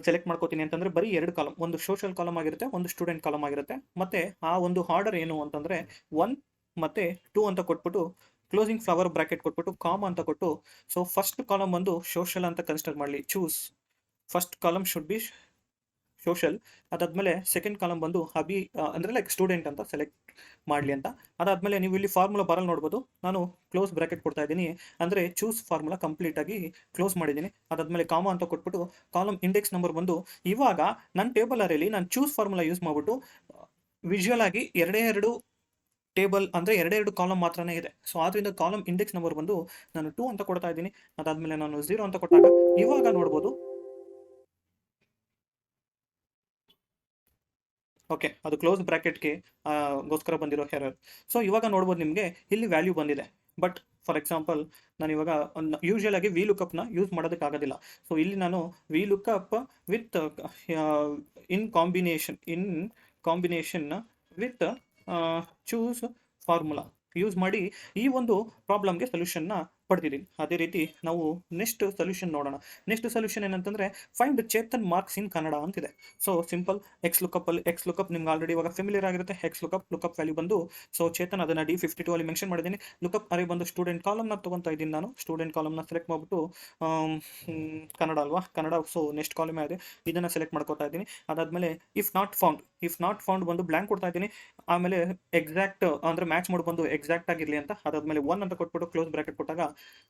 ಸೆಲೆಕ್ಟ್ ಮಾಡ್ಕೋತೀನಿ ಅಂತಂದರೆ ಬರೀ 2 ಕಾಲಮ್, ಒಂದು ಸೋಷಲ್ ಕಾಲಮ್ ಆಗಿರುತ್ತೆ, ಒಂದು ಸ್ಟೂಡೆಂಟ್ ಕಾಲಮ್ ಆಗಿರುತ್ತೆ. ಮತ್ತು ಆ ಒಂದು ಆರ್ಡರ್ ಏನು ಅಂತಂದರೆ 1 ಮತ್ತು 2 ಅಂತ ಕೊಟ್ಬಿಟ್ಟು ಕ್ಲೋಸಿಂಗ್ ಫ್ಲವರ್ ಬ್ರ್ಯಾಕೆಟ್ ಕೊಟ್ಬಿಟ್ಟು ಕಾಮ ಅಂತ ಕೊಟ್ಟು ಸೊ ಫಸ್ಟ್ ಕಾಲಮ್ ಬಂದು ಸೋಷಲ್ ಅಂತ ಕನ್ಸಿಡರ್ ಮಾಡಲಿ. Choose first column should be social. ಅದಾದಮೇಲೆ ಸೆಕೆಂಡ್ ಕಾಲಮ್ ಬಂದು ಅಂದರೆ ಲೈಕ್ ಸ್ಟೂಡೆಂಟ್ ಅಂತ ಸೆಲೆಕ್ಟ್ ಮಾಡಲಿ ಅಂತ. ಅದಾದಮೇಲೆ ನೀವು ಇಲ್ಲಿ ಫಾರ್ಮುಲಾ ಬಾರಲ್ಲಿ ನೋಡ್ಬೋದು, ನಾನು ಕ್ಲೋಸ್ ಬ್ರಾಕೆಟ್ ಕೊಡ್ತಾ ಇದ್ದೀನಿ, ಅಂದರೆ ಚೂಸ್ ಫಾರ್ಮುಲಾ ಕಂಪ್ಲೀಟಾಗಿ ಕ್ಲೋಸ್ ಮಾಡಿದ್ದೀನಿ. ಅದಾದಮೇಲೆ ಕಾಮ ಅಂತ ಕೊಟ್ಬಿಟ್ಟು ಕಾಲಮ್ ಇಂಡೆಕ್ಸ್ ನಂಬರ್ ಬಂದು ಇವಾಗ ನನ್ನ ಟೇಬಲ್ ಅರೇಲಿ ನಾನು ಚೂಸ್ ಫಾರ್ಮುಲಾ ಯೂಸ್ ಮಾಡಿಬಿಟ್ಟು ವಿಜುವಲ್ ಆಗಿ ಎರಡು ಟೇಬಲ್ ಅಂದರೆ ಎರಡು ಕಾಲಮ್ ಮಾತ್ರನೇ ಇದೆ. ಸೊ ಆದ್ದರಿಂದ ಕಾಲಮ್ ಇಂಡೆಕ್ಸ್ ನಂಬರ್ ಬಂದು ನಾನು 2 ಅಂತ ಕೊಡ್ತಾ ಇದ್ದೀನಿ. ಅದಾದಮೇಲೆ ನಾನು 0 ಅಂತ ಕೊಟ್ಟಾಗ ಇವಾಗ ನೋಡ್ಬೋದು, ಓಕೆ, ಅದು ಕ್ಲೋಸ್ ಬ್ರಾಕೆಟ್ಗೆ ಗೋಸ್ಕರ ಬಂದಿರೋ ಎರರ್. ಸೊ ಇವಾಗ ನೋಡ್ಬೋದು ನಿಮಗೆ ಇಲ್ಲಿ ವ್ಯಾಲ್ಯೂ ಬಂದಿದೆ. ಬಟ್ ಫಾರ್ ಎಕ್ಸಾಂಪಲ್ ನಾನು ಇವಾಗ ಯೂಶುವಲ್ ಆಗಿ ವಿ ಲುಕಪ್ನ ಯೂಸ್ ಮಾಡೋದಕ್ಕಾಗೋದಿಲ್ಲ. ಸೊ ಇಲ್ಲಿ ನಾನು V lookup with in combination with choose formula use ಮಾಡಿ ಈ ಒಂದು ಪ್ರಾಬ್ಲಮ್ಗೆ ಸೊಲ್ಯೂಷನ್ನ ಪಡೆದಿದ್ದೀನಿ. ಅದೇ ರೀತಿ ನಾವು ನೆಕ್ಸ್ಟ್ ಸೊಲ್ಯೂಷನ್ ನೋಡೋಣ. ನೆಕ್ಸ್ಟ್ ಸೊಲ್ಯೂಷನ್ ಏನಂತಂದರೆ find Chethan marks in Kannada ಅಂತಿದೆ. ಸೊ ಸಿಂಪಲ್ ಎಕ್ಸ್ ಲುಕಪ್ ನಿಮ್ಗೆ ಆಲ್ರೆಡಿ ಇವಾಗ ಫೆಮಿಲಿಯರ್ ಆಗಿರುತ್ತೆ. ಎಕ್ಸ್ ಲುಕಪ್ ವ್ಯಾಲ್ಯೂ ಬಂದು ಸೊ ಚೇತನ್ ಅದನ್ನು D52 ಅಲ್ಲಿ ಮೆನ್ಷನ್ ಮಾಡಿದ್ದೀನಿ. ಲುಕಪ್ ಅರೇ ಬಂದು ಸ್ಟೂಡೆಂಟ್ ಕಾಲಮ್ನ ತೊಗೊತಾ ಇದ್ದೀನಿ ನಾನು. ಸ್ಟೂಡೆಂಟ್ ಕಾಲಮ್ನ ಸೆಲೆಕ್ಟ್ ಮಾಡಿಬಿಟ್ಟು ಕನ್ನಡ ಅಲ್ವಾ, ಕನ್ನಡ. ಸೊ ನೆಕ್ಸ್ಟ್ ಕಾಲಮ್ ಇದೆ, ಇದನ್ನು ಸೆಲೆಕ್ಟ್ ಮಾಡ್ಕೊತಾ ಇದ್ದೀನಿ. ಅದಾದಮೇಲೆ ಇಫ್ ನಾಟ್ ಫೌಂಡ್ ಬಂದು ಬ್ಲ್ಯಾಂಕ್ ಕೊಡ್ತಾ ಇದ್ದೀನಿ. ಆಮೇಲೆ ಎಕ್ಸಾಕ್ಟ್ ಅಂದರೆ ಮ್ಯಾಚ್ ಮೋಡ್ ಬಂದು ಎಕ್ಸಾಕ್ಟ್ ಆಗಿರಲಿ ಅಂತ. ಅದಾದಮೇಲೆ 1 ಅಂತ ಕೊಟ್ಬಿಟ್ಟು ಕ್ಲೋಸ್ ಬ್ರಾಕೆಟ್ ಕೊಟ್ಟಾಗ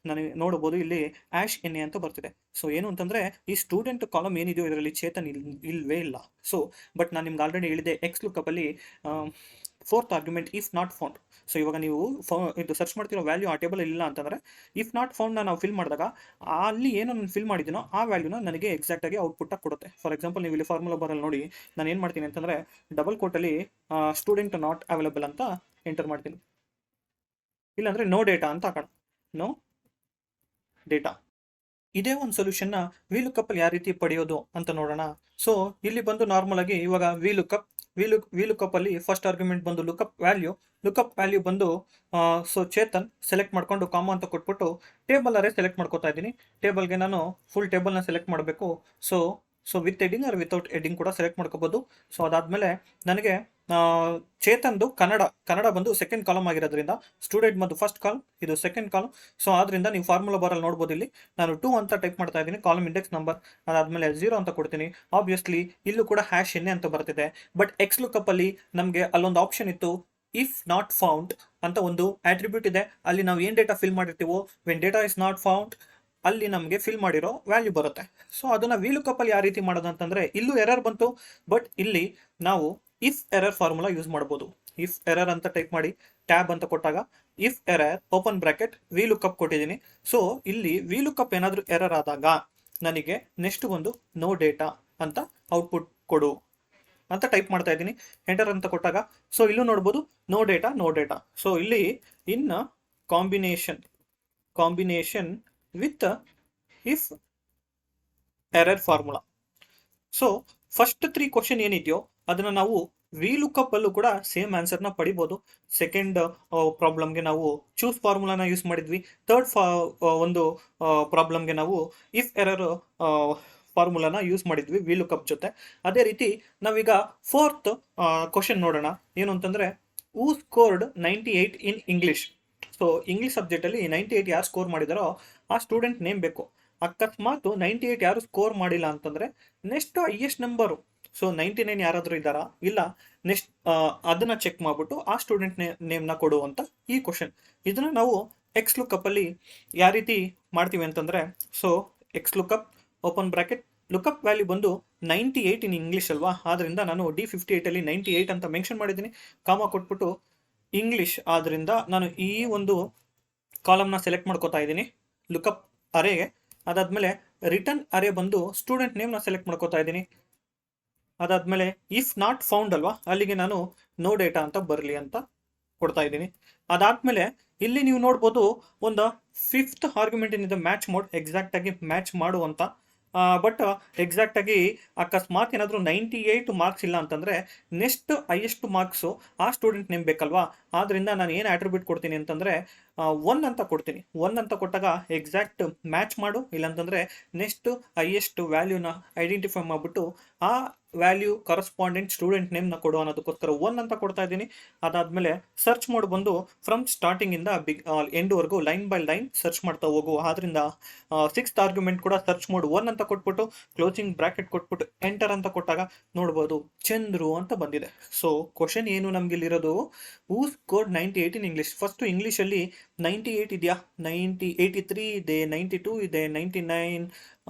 ನನಗೆ ನೋಡಬಹುದು ಇಲ್ಲಿ #NA ಅಂತ ಬರ್ತಿದೆ. ಸೊ ಏನು ಅಂತಂದರೆ ಈ ಸ್ಟೂಡೆಂಟ್ ಕಾಲಮ್ ಏನಿದೆಯೋ ಇದರಲ್ಲಿ ಚೇತನ್ ಇಲ್ವೇ ಇಲ್ಲ. ಸೊ ಬಟ್ ನಾನು ನಿಮ್ಗೆ ಆಲ್ರೆಡಿ ಹೇಳಿದೆ ಎಕ್ಸ್ ಲುಕಪ್ಪಲ್ಲಿ 4th argument if not found. So ಇವಾಗ ನೀವು ಇದು ಸರ್ಚ್ ಮಾಡ್ತಿರೋ ವ್ಯಾಲ್ಯೂ ಆ ಟೇಬಲ್ ಇಲ್ಲ ಅಂತಂದರೆ ಇಫ್ ನಾಟ್ ಫೌಂಡ್ನ ನಾವು ಫಿಲ್ ಮಾಡಿದಾಗ ಅಲ್ಲಿ ಏನೋ ನಾನು ಫಿಲ್ ಮಾಡಿದ್ದೀನೋ ಆ ವ್ಯಾಲ್ಯೂನ ನನಗೆ ಎಕ್ಸಾಕ್ಟಾಗಿ ಔಟ್ಪುಟ್ಟಾಗಿ ಕೊಡುತ್ತೆ. ಫಾರ್ ಎಕ್ಸಾಂಪಲ್ ನೀವು ಇಲ್ಲಿ ಫಾರ್ಮುಲಾ ಬಾರಲ್ಲಿ ನೋಡಿ, ನಾನು ಏನು ಮಾಡ್ತೀನಿ ಅಂತಂದರೆ ಡಬಲ್ ಕೋಟಲ್ಲಿ ಸ್ಟೂಡೆಂಟ್ ನಾಟ್ ಅವೈಲೇಬಲ್ ಅಂತ ಎಂಟರ್ ಮಾಡ್ತೀನಿ. ಇಲ್ಲಾಂದರೆ ನೋ ಡೇಟಾ ಅಂತ ಹಾಕೋಣ, ನೋ ಡೇಟಾ. ಇದೇ ಒಂದು ಸೊಲ್ಯೂಷನ್ನ ವಿ ಲುಕಪ್ಪಲ್ಲಿ ಯಾವ ರೀತಿ ಪಡೆಯೋದು ಅಂತ ನೋಡೋಣ. ಸೊ ಇಲ್ಲಿ ಬಂದು ನಾರ್ಮಲ್ ಆಗಿ ಇವಾಗ ವಿ ಲುಕಪ್ಪಲ್ಲಿ ಫಸ್ಟ್ ಆರ್ಗ್ಯುಮೆಂಟ್ ಬಂದು ಲುಕಪ್ ವ್ಯಾಲ್ಯೂ ಬಂದು ಸೊ ಚೇತನ್ ಸೆಲೆಕ್ಟ್ ಮಾಡ್ಕೊಂಡು ಕಾಮ ಅಂತ ಕೊಟ್ಬಿಟ್ಟು ಟೇಬಲ್ ಅರೇ ಸೆಲೆಕ್ಟ್ ಮಾಡ್ಕೋತಾ ಇದ್ದೀನಿ. ಟೇಬಲ್ಗೆ ನಾನು ಫುಲ್ ಟೇಬಲ್ನ ಸೆಲೆಕ್ಟ್ ಮಾಡಬೇಕು. ಸೊ ವಿತ್ ಎಡಿಂಗ್ ಆರ್ ವಿತೌಟ್ ಎಡಿಂಗ್ ಕೂಡ ಸೆಲೆಕ್ಟ್ ಮಾಡ್ಕೋಬೋದು. ಸೊ ಅದಾದಮೇಲೆ ನನಗೆ ಚೇತನ್ದು ಕನ್ನಡ ಬಂದು ಸೆಕೆಂಡ್ ಕಾಲಮ್ ಆಗಿರೋದ್ರಿಂದ ಸ್ಟೂಡೆಂಟ್ ಬಂದು ಫಸ್ಟ್ ಕಾಲಮ್, ಇದು ಸೆಕೆಂಡ್ ಕಾಲಮ್. ಸೊ ಆದ್ದರಿಂದ ನೀವು ಫಾರ್ಮುಲಾ ಬಾರಲ್ಲಿ ನೋಡ್ಬೋದು, ಇಲ್ಲಿ ನಾನು 2 ಅಂತ ಟೈಪ್ ಮಾಡ್ತಾ ಇದ್ದೀನಿ, ಕಾಲಮ್ ಇಂಡೆಕ್ಸ್ ನಂಬರ್. ಅದಾದಮೇಲೆ 0 ಅಂತ ಕೊಡ್ತೀನಿ. ಆಬ್ವಿಯಸ್ಲಿ ಇಲ್ಲೂ ಕೂಡ #NA ಅಂತ ಬರ್ತಿದೆ. ಬಟ್ ಎಕ್ಸ್ ಲುಕಪ್ಪಲ್ಲಿ ನಮಗೆ ಅಲ್ಲೊಂದು ಆಪ್ಷನ್ ಇತ್ತು, ಇಫ್ ನಾಟ್ ಫೌಂಡ್ ಅಂತ ಒಂದು ಆಟ್ರಿಬ್ಯೂಟ್ ಇದೆ. ಅಲ್ಲಿ ನಾವು ಏನು ಡೇಟಾ ಫಿಲ್ ಮಾಡಿರ್ತೀವೋ when data is not found ಅಲ್ಲಿ ನಮಗೆ ಫಿಲ್ ಮಾಡಿರೋ ವ್ಯಾಲ್ಯೂ ಬರುತ್ತೆ. ಸೊ ಅದನ್ನು ವಿ ಲುಕಪ್ಪಲ್ಲಿ ಯಾವ ರೀತಿ ಮಾಡೋದು ಅಂತಂದರೆ ಇಲ್ಲೂ ಎರರ್ ಬಂತು. ಬಟ್ ಇಲ್ಲಿ ನಾವು ಇಫ್ ಎರರ್ ಫಾರ್ಮುಲಾ ಯೂಸ್ ಮಾಡ್ಬೋದು. ಇಫ್ ಎರರ್ ಅಂತ ಟೈಪ್ ಮಾಡಿ ಟ್ಯಾಬ್ ಅಂತ ಕೊಟ್ಟಾಗ if error open bracket V lookup ಕೊಟ್ಟಿದ್ದೀನಿ. ಸೊ ಇಲ್ಲಿ ವಿ ಲುಕಪ್ ಏನಾದರೂ ಎರರ್ ಆದಾಗ ನನಗೆ ನೆಕ್ಸ್ಟ್ ಒಂದು ನೋ ಡೇಟಾ ಅಂತ ಔಟ್ಪುಟ್ ಕೊಡು ಅಂತ ಟೈಪ್ ಮಾಡ್ತಾ ಇದ್ದೀನಿ. ಎಂಟರ್ ಅಂತ ಕೊಟ್ಟಾಗ ಸೊ ಇಲ್ಲೂ ನೋಡ್ಬೋದು ನೋ ಡೇಟಾ. ಸೊ ಇಲ್ಲಿ in combination with if error formula. So first 3 question ಏನಿದೆಯೋ ಅದನ್ನು ನಾವು ವಿ ಲುಕಪ್ ಅಲ್ಲೂ ಕೂಡ ಸೇಮ್ ಆನ್ಸರ್ನ ಪಡಿಬೋದು. ಸೆಕೆಂಡ್ ಪ್ರಾಬ್ಲಮ್ಗೆ ನಾವು ಚೂಸ್ ಫಾರ್ಮುಲಾನ ಯೂಸ್ ಮಾಡಿದ್ವಿ. ಥರ್ಡ್ ಒಂದು ಪ್ರಾಬ್ಲಮ್ಗೆ ನಾವು ಇಫ್ ಎರರ್ ಫಾರ್ಮುಲಾನ ಯೂಸ್ ಮಾಡಿದ್ವಿ ವಿ ಲುಕಪ್ ಜೊತೆ. ಅದೇ ರೀತಿ ನಾವೀಗ 4th ಕ್ವಶನ್ ನೋಡೋಣ. ಏನು ಅಂತಂದರೆ who scored 98 in English. So English ಸಬ್ಜೆಕ್ಟಲ್ಲಿ 98 ಯಾರು ಸ್ಕೋರ್ ಮಾಡಿದಾರೋ ಆ ಸ್ಟೂಡೆಂಟ್ ನೇಮ್ ಬೇಕು. ಅಕಸ್ಮಾತ್ 98 ಯಾರು ಸ್ಕೋರ್ ಮಾಡಿಲ್ಲ ಅಂತಂದರೆ ನೆಕ್ಸ್ಟ್ ಹೈಯೆಸ್ಟ್ ನಂಬರು, ಸೊ 99 ಯಾರಾದರೂ ಇದ್ದಾರಾ ಇಲ್ಲ, ನೆಕ್ಸ್ಟ್ ಅದನ್ನು ಚೆಕ್ ಮಾಡಿಬಿಟ್ಟು ಆ ಸ್ಟೂಡೆಂಟ್ ನೇಮ್ನ ಕೊಡುವಂಥ ಈ ಕ್ವಶನ್. ಇದನ್ನು ನಾವು ಎಕ್ಸ್ ಲುಕಪ್ಪಲ್ಲಿ ಯಾವ ರೀತಿ ಮಾಡ್ತೀವಿ ಅಂತಂದರೆ, so X lookup open bracket lookup value ಬಂದು 98 ಇನ್ ಇಂಗ್ಲೀಷ್ ಅಲ್ವಾ, ಆದ್ದರಿಂದ ನಾನು D58 ಅಲ್ಲಿ 98 ಅಂತ ಮೆನ್ಷನ್ ಮಾಡಿದ್ದೀನಿ. ಕಾಮ ಕೊಟ್ಬಿಟ್ಟು ಇಂಗ್ಲೀಷ್ ಆದ್ದರಿಂದ ನಾನು ಈ ಒಂದು ಕಾಲಮ್ನ ಸೆಲೆಕ್ಟ್ ಮಾಡ್ಕೋತಾ ಇದ್ದೀನಿ ಲುಕಪ್ ಅರೇಗೆ. ಅದಾದಮೇಲೆ ರಿಟರ್ನ್ ಅರೇ ಬಂದು ಸ್ಟೂಡೆಂಟ್ ನೇಮ್ನ ಸೆಲೆಕ್ಟ್ ಮಾಡ್ಕೋತಾ ಇದ್ದೀನಿ. ಅದಾದಮೇಲೆ ಇಫ್ ನಾಟ್ ಫೌಂಡ್ ಅಲ್ವಾ, ಅಲ್ಲಿಗೆ ನಾನು ನೋ ಡೇಟಾ ಅಂತ ಬರಲಿ ಅಂತ ಕೊಡ್ತಾ ಇದ್ದೀನಿ. ಅದಾದಮೇಲೆ ಇಲ್ಲಿ ನೀವು ನೋಡ್ಬೋದು ಒಂದು 5th ಆರ್ಗ್ಯುಮೆಂಟ್ ಏನಿದೆ ಮ್ಯಾಚ್ ಮೋಡ್, ಎಕ್ಸಾಕ್ಟಾಗಿ ಮ್ಯಾಚ್ ಮಾಡುವಂಥ. ಬಟ್ ಎಕ್ಸಾಕ್ಟಾಗಿ ಅಕಸ್ಮಾತ್ ಏನಾದರೂ 98 ಮಾರ್ಕ್ಸ್ ಇಲ್ಲ ಅಂತಂದರೆ ನೆಕ್ಸ್ಟ್ ಹೈಯೆಸ್ಟ್ ಮಾರ್ಕ್ಸು ಆ ಸ್ಟೂಡೆಂಟ್ ನೇಮ್ ಬೇಕಲ್ವಾ. ಆದ್ದರಿಂದ ನಾನು ಏನು ಆಟ್ರಿಬ್ಯೂಟ್ ಕೊಡ್ತೀನಿ ಅಂತಂದರೆ ಒನ್ ಅಂತ ಕೊಡ್ತೀನಿ. ಒನ್ ಅಂತ ಕೊಟ್ಟಾಗ ಎಕ್ಸಾಕ್ಟ್ ಮ್ಯಾಚ್ ಮಾಡು, ಇಲ್ಲಾಂತಂದರೆ ನೆಕ್ಸ್ಟ್ ಹೈಯೆಸ್ಟ್ ವ್ಯಾಲ್ಯೂನ ಐಡೆಂಟಿಫೈ ಮಾಡಿಬಿಟ್ಟು ಆ ವ್ಯಾಲ್ಯೂ ಕರಸ್ಪಾಂಡೆಂಟ್ ಸ್ಟೂಡೆಂಟ್ ನೇಮ್ನ ಕೊಡು ಅನ್ನೋದಕ್ಕೋಸ್ಕರ ಒನ್ ಅಂತ ಕೊಡ್ತಾ ಇದ್ದೀನಿ. ಅದಾದಮೇಲೆ ಸರ್ಚ್ ಮೋಡ್ ಬಂದು ಫ್ರಮ್ ಸ್ಟಾರ್ಟಿಂಗಿಂದ ಎಂಡ್ವರೆಗೂ ಲೈನ್ ಬೈ ಲೈನ್ ಸರ್ಚ್ ಮಾಡ್ತಾ ಹೋಗು. ಆದ್ದರಿಂದ ಸಿಕ್ಸ್ತ್ ಆರ್ಗ್ಯುಮೆಂಟ್ ಕೂಡ ಸರ್ಚ್ ಮೋಡ್ ಒನ್ ಅಂತ ಕೊಟ್ಬಿಟ್ಟು ಕ್ಲೋಸಿಂಗ್ ಬ್ರಾಕೆಟ್ ಕೊಟ್ಬಿಟ್ಟು ಎಂಟರ್ ಅಂತ ಕೊಟ್ಟಾಗ ನೋಡ್ಬೋದು ಚಂದ್ರು ಅಂತ ಬಂದಿದೆ. ಸೊ ಕ್ವಶನ್ ಏನು ನಮ್ಗೆ ಇಲ್ಲಿರೋದು, ಹೂ ಸ್ಕೋರ್ಡ್ 98 ಇನ್ ಇಂಗ್ಲೀಷ್. ಫಸ್ಟು ಇಂಗ್ಲೀಷಲ್ಲಿ 98 ಇದೆಯಾ, 83 ಇದೆ, 92 ಇದೆ, 99.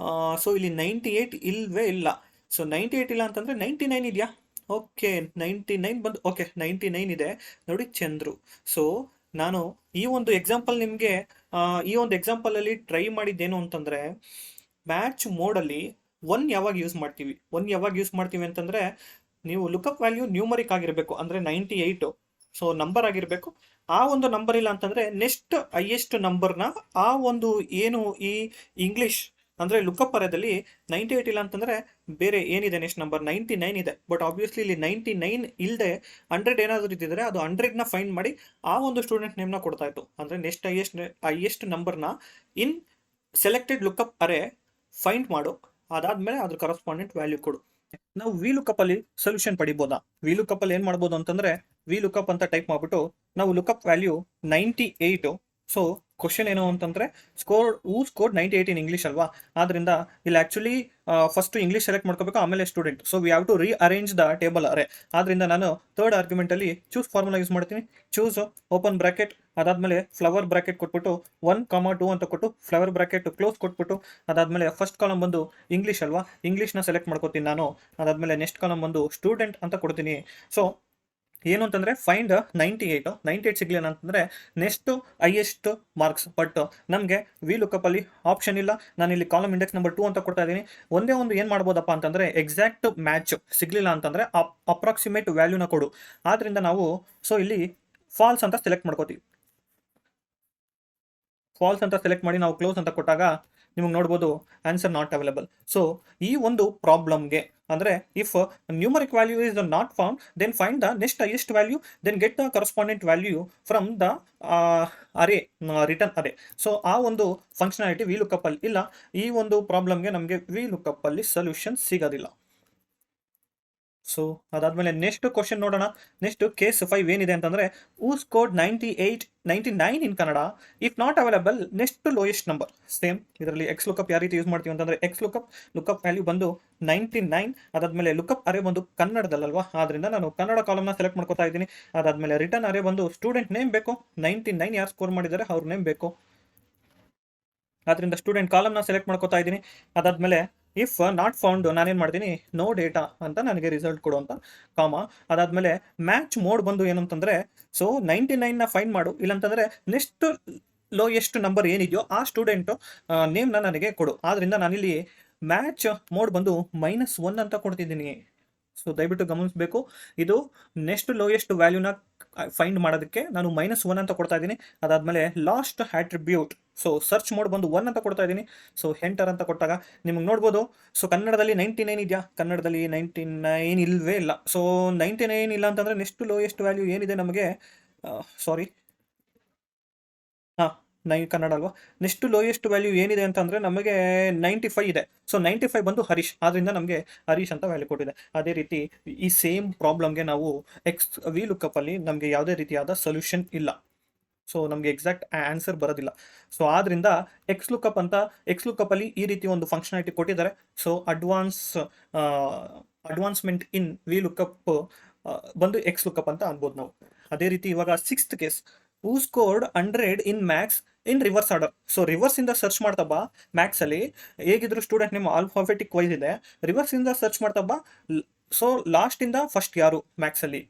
ಸೊ ಇಲ್ಲಿ 98 ಇಲ್ವೇ ಇಲ್ಲ. ಸೊ 98 ಇಲ್ಲ ಅಂತಂದರೆ 99 ಇದೆಯಾ? ಓಕೆ, 99 ಬಂದು ಓಕೆ 99 ಇದೆ ನೋಡಿ ಚಂದ್ರು. ಸೊ ನಾನು ಈ ಒಂದು ಎಕ್ಸಾಂಪಲ್ ನಿಮಗೆ ಈ ಒಂದು ಎಕ್ಸಾಂಪಲಲ್ಲಿ ಟ್ರೈ ಮಾಡಿದ್ದೇನು ಅಂತಂದರೆ, ಮ್ಯಾಚ್ ಮೋಡಲ್ಲಿ ಒನ್ ಯಾವಾಗ ಯೂಸ್ ಮಾಡ್ತೀವಿ ಅಂತಂದರೆ, ನೀವು ಲುಕಪ್ ವ್ಯಾಲ್ಯೂ ನ್ಯೂಮರಿಕ್ ಆಗಿರಬೇಕು, ಅಂದರೆ 98 ಸೊ ನಂಬರ್ ಆಗಿರಬೇಕು. ಆ ಒಂದು ನಂಬರ್ ಇಲ್ಲ ಅಂತಂದರೆ ನೆಕ್ಸ್ಟ್ ಹೈಯೆಸ್ಟ್ ನಂಬರ್ನ ಆ ಒಂದು ಏನು ಈ ಇಂಗ್ಲೀಷ್ ಅಂದರೆ ಲುಕಪ್ ಅರೇದಲ್ಲಿ 98 ಇಲ್ಲ ಅಂತಂದರೆ ಬೇರೆ ಏನಿದೆ ನೆಕ್ಸ್ಟ್ ನಂಬರ್ 99 ಇದೆ. ಬಟ್ ಆಬ್ವಿಯಸ್ಲಿ ಇಲ್ಲಿ 99 ಇಲ್ಲದೆ 100 ಏನಾದರೂ ಇದ್ದಿದ್ರೆ ಅದು 100ನ ಫೈಂಡ್ ಮಾಡಿ ಆ ಒಂದು ಸ್ಟೂಡೆಂಟ್ ನೇಮ್ನ ಕೊಡ್ತಾ ಇತ್ತು. ಅಂದರೆ ನೆಕ್ಸ್ಟ್ ಹೈಯೆಸ್ಟ್ ನಂಬರ್ನ ಇನ್ ಸೆಲೆಕ್ಟೆಡ್ ಲುಕಪ್ ಅರೇ ಫೈಂಡ್ ಮಾಡು, ಅದಾದಮೇಲೆ ಅದ್ರ ಕರಸ್ಪಾಂಡೆಂಟ್ ವ್ಯಾಲ್ಯೂ ಕೊಡು. ನಾವು ವಿ ಲುಕಪ್ ಅಲ್ಲಿ ಸೊಲ್ಯೂಷನ್ ಪಡಿಬೋದಾ? ವಿ ಲುಕಪ್ ಅಲ್ಲಿ ಏನು ಮಾಡ್ಬೋದು ಅಂತಂದರೆ, ವಿ ಲುಕಪ್ ಅಂತ ಟೈಪ್ ಮಾಡಿಬಿಟ್ಟು ನಾವು ಲುಕಪ್ ವ್ಯಾಲ್ಯೂ 98. ಸೊ ಕ್ವಶನ್ ಏನು ಅಂತಂದರೆ ಹೂ ಸ್ಕೋರ್ಡ್ 98 ಇನ್ ಇಂಗ್ಲೀಷ್ ಅಲ್ವಾ, ಆದ್ದರಿಂದ ಇಲ್ಲಿ ಆ್ಯಕ್ಚುಲಿ ಫಸ್ಟ್ ಇಂಗ್ಲೀಷ್ ಸೆಲೆಕ್ಟ್ ಮಾಡ್ಕೋಬೇಕು, ಆಮೇಲೆ student. So we have to rearrange the table array. ಆದ್ದರಿಂದ ನಾನು ಥರ್ಡ್ ಆರ್ಗ್ಯುಮೆಂಟಲ್ಲಿ ಚೂಸ್ ಫಾರ್ಮುಲಾ ಯೂಸ್ ಮಾಡ್ತೀನಿ. ಚೂಸ್ ಓಪನ್ ಬ್ರಾಕೆಟ್, ಅದಾದಮೇಲೆ ಫ್ಲವರ್ ಬ್ರಾಕೆಟ್ ಕೊಟ್ಬಿಟ್ಟು 1, 2 ಅಂತ ಕೊಟ್ಟು ಫ್ಲವರ್ ಬ್ರಾಕೆಟ್ ಕ್ಲೋಸ್ ಕೊಟ್ಬಿಟ್ಟು, ಅದಾದಮೇಲೆ ಫಸ್ಟ್ ಕಾಲಮ್ ಬಂದು ಇಂಗ್ಲೀಷ್ ಅಲ್ವಾ, ಇಂಗ್ಲೀಷ್ನ ಸೆಲೆಕ್ಟ್ ಮಾಡ್ಕೋತೀನಿ ನಾನು. ಅದಾದಮೇಲೆ ನೆಕ್ಸ್ಟ್ ಕಾಲಮ್ ಬಂದು ಸ್ಟೂಡೆಂಟ್ ಅಂತ ಕೊಡ್ತೀನಿ. ಸೊ ಏನು ಅಂತಂದರೆ ಫೈಂಡ್ 98 ಸಿಗಲಿಲ್ಲ ಅಂತಂದರೆ ನೆಕ್ಸ್ಟ್ ಹೈಯೆಸ್ಟ್ ಮಾರ್ಕ್ಸ್. ಬಟ್ ನಮಗೆ ವಿ ಲುಕಪ್ಪಲ್ಲಿ ಆಪ್ಷನ್ ಇಲ್ಲ. ನಾನು ಇಲ್ಲಿ ಕಾಲಮ್ ಇಂಡೆಕ್ಸ್ ನಂಬರ್ 2 ಅಂತ ಕೊಡ್ತಾ ಇದ್ದೀನಿ. ಒಂದೇ ಒಂದು ಏನು ಮಾಡ್ಬೋದಪ್ಪ ಅಂತಂದರೆ, ಎಕ್ಸಾಕ್ಟ್ ಮ್ಯಾಚ್ ಸಿಗಲಿಲ್ಲ ಅಂತಂದರೆ ಅಪ್ರಾಕ್ಸಿಮೇಟ್ ವ್ಯಾಲ್ಯೂನ ಕೊಡು. ಆದ್ದರಿಂದ ನಾವು ಸೊ ಇಲ್ಲಿ ಫಾಲ್ಸ್ ಅಂತ ಸೆಲೆಕ್ಟ್ ಮಾಡ್ಕೋತೀವಿ. ಫಾಲ್ಸ್ ಅಂತ ಸೆಲೆಕ್ಟ್ ಮಾಡಿ ನಾವು ಕ್ಲೋಸ್ ಅಂತ ಕೊಟ್ಟಾಗ ನಿಮಗೆ ನೋಡ್ಬೋದು ಆನ್ಸರ್ ನಾಟ್ ಅವೈಲೇಬಲ್. ಸೊ ಈ ಒಂದು ಪ್ರಾಬ್ಲಮ್ಗೆ ಅಂದರೆ if numeric value is not found, then find the next highest value, then get the corresponding value from the array, return array. So ಆ ಒಂದು ಫಂಕ್ಷನಾಲಿಟಿ ವಿ ಲುಕಪ್ಪಲ್ಲಿ ಇಲ್ಲ. ಈ ಒಂದು ಪ್ರಾಬ್ಲಮ್ಗೆ ನಮಗೆ ವಿ ಲುಕಪ್ಪಲ್ಲಿ ಸೊಲ್ಯೂಷನ್ ಸಿಗೋದಿಲ್ಲ. ಸೊ ಅದಾದಮೇಲೆ ನೆಕ್ಸ್ಟ್ ಕ್ವಶನ್ ನೋಡೋಣ. ನೆಕ್ಸ್ಟ್ ಕೇಸ್ 5 ಏನಿದೆ ಅಂತಂದರೆ, who scored 99 in Kannada, if not available next lowest number. Same ಇದರಲ್ಲಿ ಎಕ್ಸ್ ಲುಕಪ್ ಯಾವ ರೀತಿ ಯೂಸ್ ಮಾಡ್ತೀವಿ ಅಂತಂದರೆ, ಎಕ್ಸ್ ಲುಕಪ್ ವ್ಯಾಲ್ಯೂ ಬಂದು 99, ಅದಾದಮೇಲೆ ಲುಕಪ್ ಅರೇ ಬಂದು ಕನ್ನಡದಲ್ಲಲ್ವಾ, ಆದ್ದರಿಂದ ನಾನು ಕನ್ನಡ ಕಾಲಮ್ನ ಸೆಲೆಕ್ಟ್ ಮಾಡ್ಕೋತಾ ಇದ್ದೀನಿ. ಅದಾದಮೇಲೆ ರಿಟರ್ನ್ ಅರೇ ಬಂದು ಸ್ಟೂಡೆಂಟ್ ನೇಮ್ ಬೇಕು, 99 ಯಾರು ಸ್ಕೋರ್ ಮಾಡಿದ್ದಾರೆ ಅವ್ರ ನೇಮ್ ಬೇಕು, ಆದ್ದರಿಂದ ಸ್ಟೂಡೆಂಟ್ ಕಾಲಮ್ನ ಸೆಲೆಕ್ಟ್ ಮಾಡ್ಕೋತಾ ಇದ್ದೀನಿ. ಅದಾದಮೇಲೆ ಇಫ್ ನಾಟ್ ಫೌಂಡ್ ನಾನೇನು ಮಾಡ್ತೀನಿ, ನೋ ಡೇಟಾ ಅಂತ ನನಗೆ ರಿಸಲ್ಟ್ ಕೊಡು ಅಂತ ಕಾಮ. ಅದಾದಮೇಲೆ ಮ್ಯಾಚ್ ಮೋಡ್ ಬಂದು ಏನಂತಂದರೆ, ಸೊ 99ನ ಫೈಂಡ್ ಮಾಡು, ಇಲ್ಲಾಂತಂದರೆ ನೆಕ್ಸ್ಟ್ ಲೋಯೆಸ್ಟ್ ನಂಬರ್ ಏನಿದೆಯೋ ಆ ಸ್ಟೂಡೆಂಟು ನೇಮ್ನ ನನಗೆ ಕೊಡು. ಆದ್ದರಿಂದ ನಾನಿಲ್ಲಿ ಮ್ಯಾಚ್ ಮೋಡ್ ಬಂದು -1 ಅಂತ ಕೊಡ್ತಿದ್ದೀನಿ. ಸೊ ದಯವಿಟ್ಟು ಗಮನಿಸಬೇಕು, ಇದು ನೆಕ್ಸ್ಟ್ ಲೋಯೆಸ್ಟ್ ವ್ಯಾಲ್ಯೂನ ಫೈಂಡ್ ಮಾಡೋದಕ್ಕೆ ನಾನು -1 ಅಂತ ಕೊಡ್ತಾ ಇದ್ದೀನಿ. ಅದಾದಮೇಲೆ last attribute, so search mode ಬಂದು 1 ಅಂತ ಕೊಡ್ತಾ ಇದ್ದೀನಿ. ಸೊ ಎಂಟರ್ ಅಂತ ಕೊಟ್ಟಾಗ ನಿಮಗೆ ನೋಡ್ಬೋದು, ಸೊ ಕನ್ನಡದಲ್ಲಿ 99 ಇದೆಯಾ, ಕನ್ನಡದಲ್ಲಿ 99 ಇಲ್ಲವೇ ಇಲ್ಲ. ಸೊ 99 ಇಲ್ಲ ಅಂತಂದರೆ ನೆಕ್ಸ್ಟ್ ಲೋಯೆಸ್ಟ್ ವ್ಯಾಲ್ಯೂ ಏನಿದೆ ನಮಗೆ, ಸಾರಿ ಕನ್ನಡ ಅಲ್ವಾ, ನೆಕ್ಸ್ಟ್ ಲೋಯೆಸ್ಟ್ ವ್ಯಾಲ್ಯೂ ಏನಿದೆ ಅಂತಂದರೆ ನಮಗೆ 95 ಇದೆ. ಸೊ 95 ಬಂದು ಹರೀಶ್, ಆದ್ದರಿಂದ ನಮಗೆ ಹರೀಶ್ ಅಂತ ವ್ಯಾಲ್ಯೂ ಕೊಟ್ಟಿದೆ. ಅದೇ ರೀತಿ ಈ ಸೇಮ್ ಪ್ರಾಬ್ಲಮ್ಗೆ ನಾವು ವಿ ಲುಕಪ್ಪಲ್ಲಿ ನಮಗೆ ಯಾವುದೇ ರೀತಿಯಾದ ಸೊಲ್ಯೂಷನ್ ಇಲ್ಲ. ಸೊ ನಮಗೆ ಎಕ್ಸಾಕ್ಟ್ ಆನ್ಸರ್ ಬರೋದಿಲ್ಲ. ಸೊ ಆದ್ದರಿಂದ ಎಕ್ಸ್ ಲುಕಪ್ಪಲ್ಲಿ ಈ ರೀತಿ ಒಂದು ಫಂಕ್ಷನಾಲಿಟಿ ಕೊಟ್ಟಿದ್ದಾರೆ. So advancement in V lookup ಬಂದು ಎಕ್ಸ್ ಲುಕಪ್ ಅಂತ ಅನ್ಬೋದು ನಾವು. ಅದೇ ರೀತಿ ಇವಾಗ 6th case, who scored 100 in maths in reverse order. So ರಿವರ್ಸಿಂದ ಸರ್ಚ್ ಮಾಡ್ತಾ ಬಾ, ಮ್ಯಾಥ್ಸಲ್ಲಿ ಹೇಗಿದ್ರು ಸ್ಟೂಡೆಂಟ್ ನೇಮ್ ಆಲ್ಫಾಬೆಟಿಕ್ ವೈಸ್ ಇದೆ, ರಿವರ್ಸಿಂದ ಸರ್ಚ್ ಮಾಡ್ತಾ ಬಾ. ಸೊ ಲಾಸ್ಟಿಂದ ಫಸ್ಟ್ ಯಾರು ಮ್ಯಾಥ್ಸಲ್ಲಿ,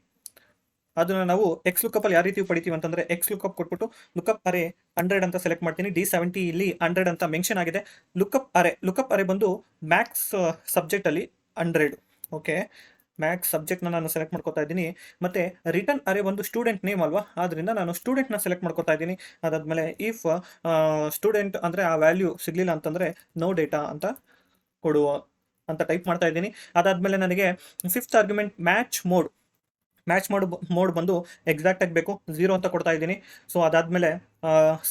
ಅದನ್ನು ನಾವು ಎಕ್ಸ್ ಲುಕಪ್ಪಲ್ಲಿ ಯಾವ ರೀತಿ ಪಡಿತೀವಿ ಅಂತಂದರೆ, ಎಕ್ಸ್ ಲುಕಪ್ ಕೊಟ್ಬಿಟ್ಟು ಲುಕಪ್ ಅರೇ 100 ಅಂತ ಸೆಲೆಕ್ಟ್ ಮಾಡ್ತೀನಿ. D70 ಇಲ್ಲಿ 100 ಅಂತ ಮೆನ್ಷನ್ ಆಗಿದೆ. ಲುಕಪ್ ಅರೇ ಬಂದು ಮ್ಯಾಥ್ಸ್ ಸಬ್ಜೆಕ್ಟಲ್ಲಿ 100. ಓಕೆ, ಮ್ಯಾಥ್ಸ್ ಸಬ್ಜೆಕ್ಟ್ನ ನಾನು ಸೆಲೆಕ್ಟ್ ಮಾಡ್ಕೋತಾ ಇದ್ದೀನಿ. ಮತ್ತು ರಿಟರ್ನ್ ಅರೇ ಬಂದು ಸ್ಟೂಡೆಂಟ್ ನೇಮ್ ಅಲ್ವಾ, ಆದ್ದರಿಂದ ನಾನು ಸ್ಟೂಡೆಂಟ್ನ ಸೆಲೆಕ್ಟ್ ಮಾಡ್ಕೋತಾ ಇದ್ದೀನಿ. ಅದಾದಮೇಲೆ ಇಫ್ ಸ್ಟೂಡೆಂಟ್ ಅಂದರೆ ಆ ವ್ಯಾಲ್ಯೂ ಸಿಗಲಿಲ್ಲ ಅಂತಂದರೆ ನೋ ಡೇಟಾ ಅಂತ ಕೊಡುವ ಅಂತ ಟೈಪ್ ಮಾಡ್ತಾ ಇದ್ದೀನಿ. ಅದಾದಮೇಲೆ ನನಗೆ 5th argument match mode match mode ಬಂದು ಎಕ್ಸಾಕ್ಟ್ ಆಗಿ ಬೇಕು 0 ಅಂತ ಕೊಡ್ತಾ ಇದ್ದೀನಿ. ಸೊ ಅದಾದ್ಮೇಲೆ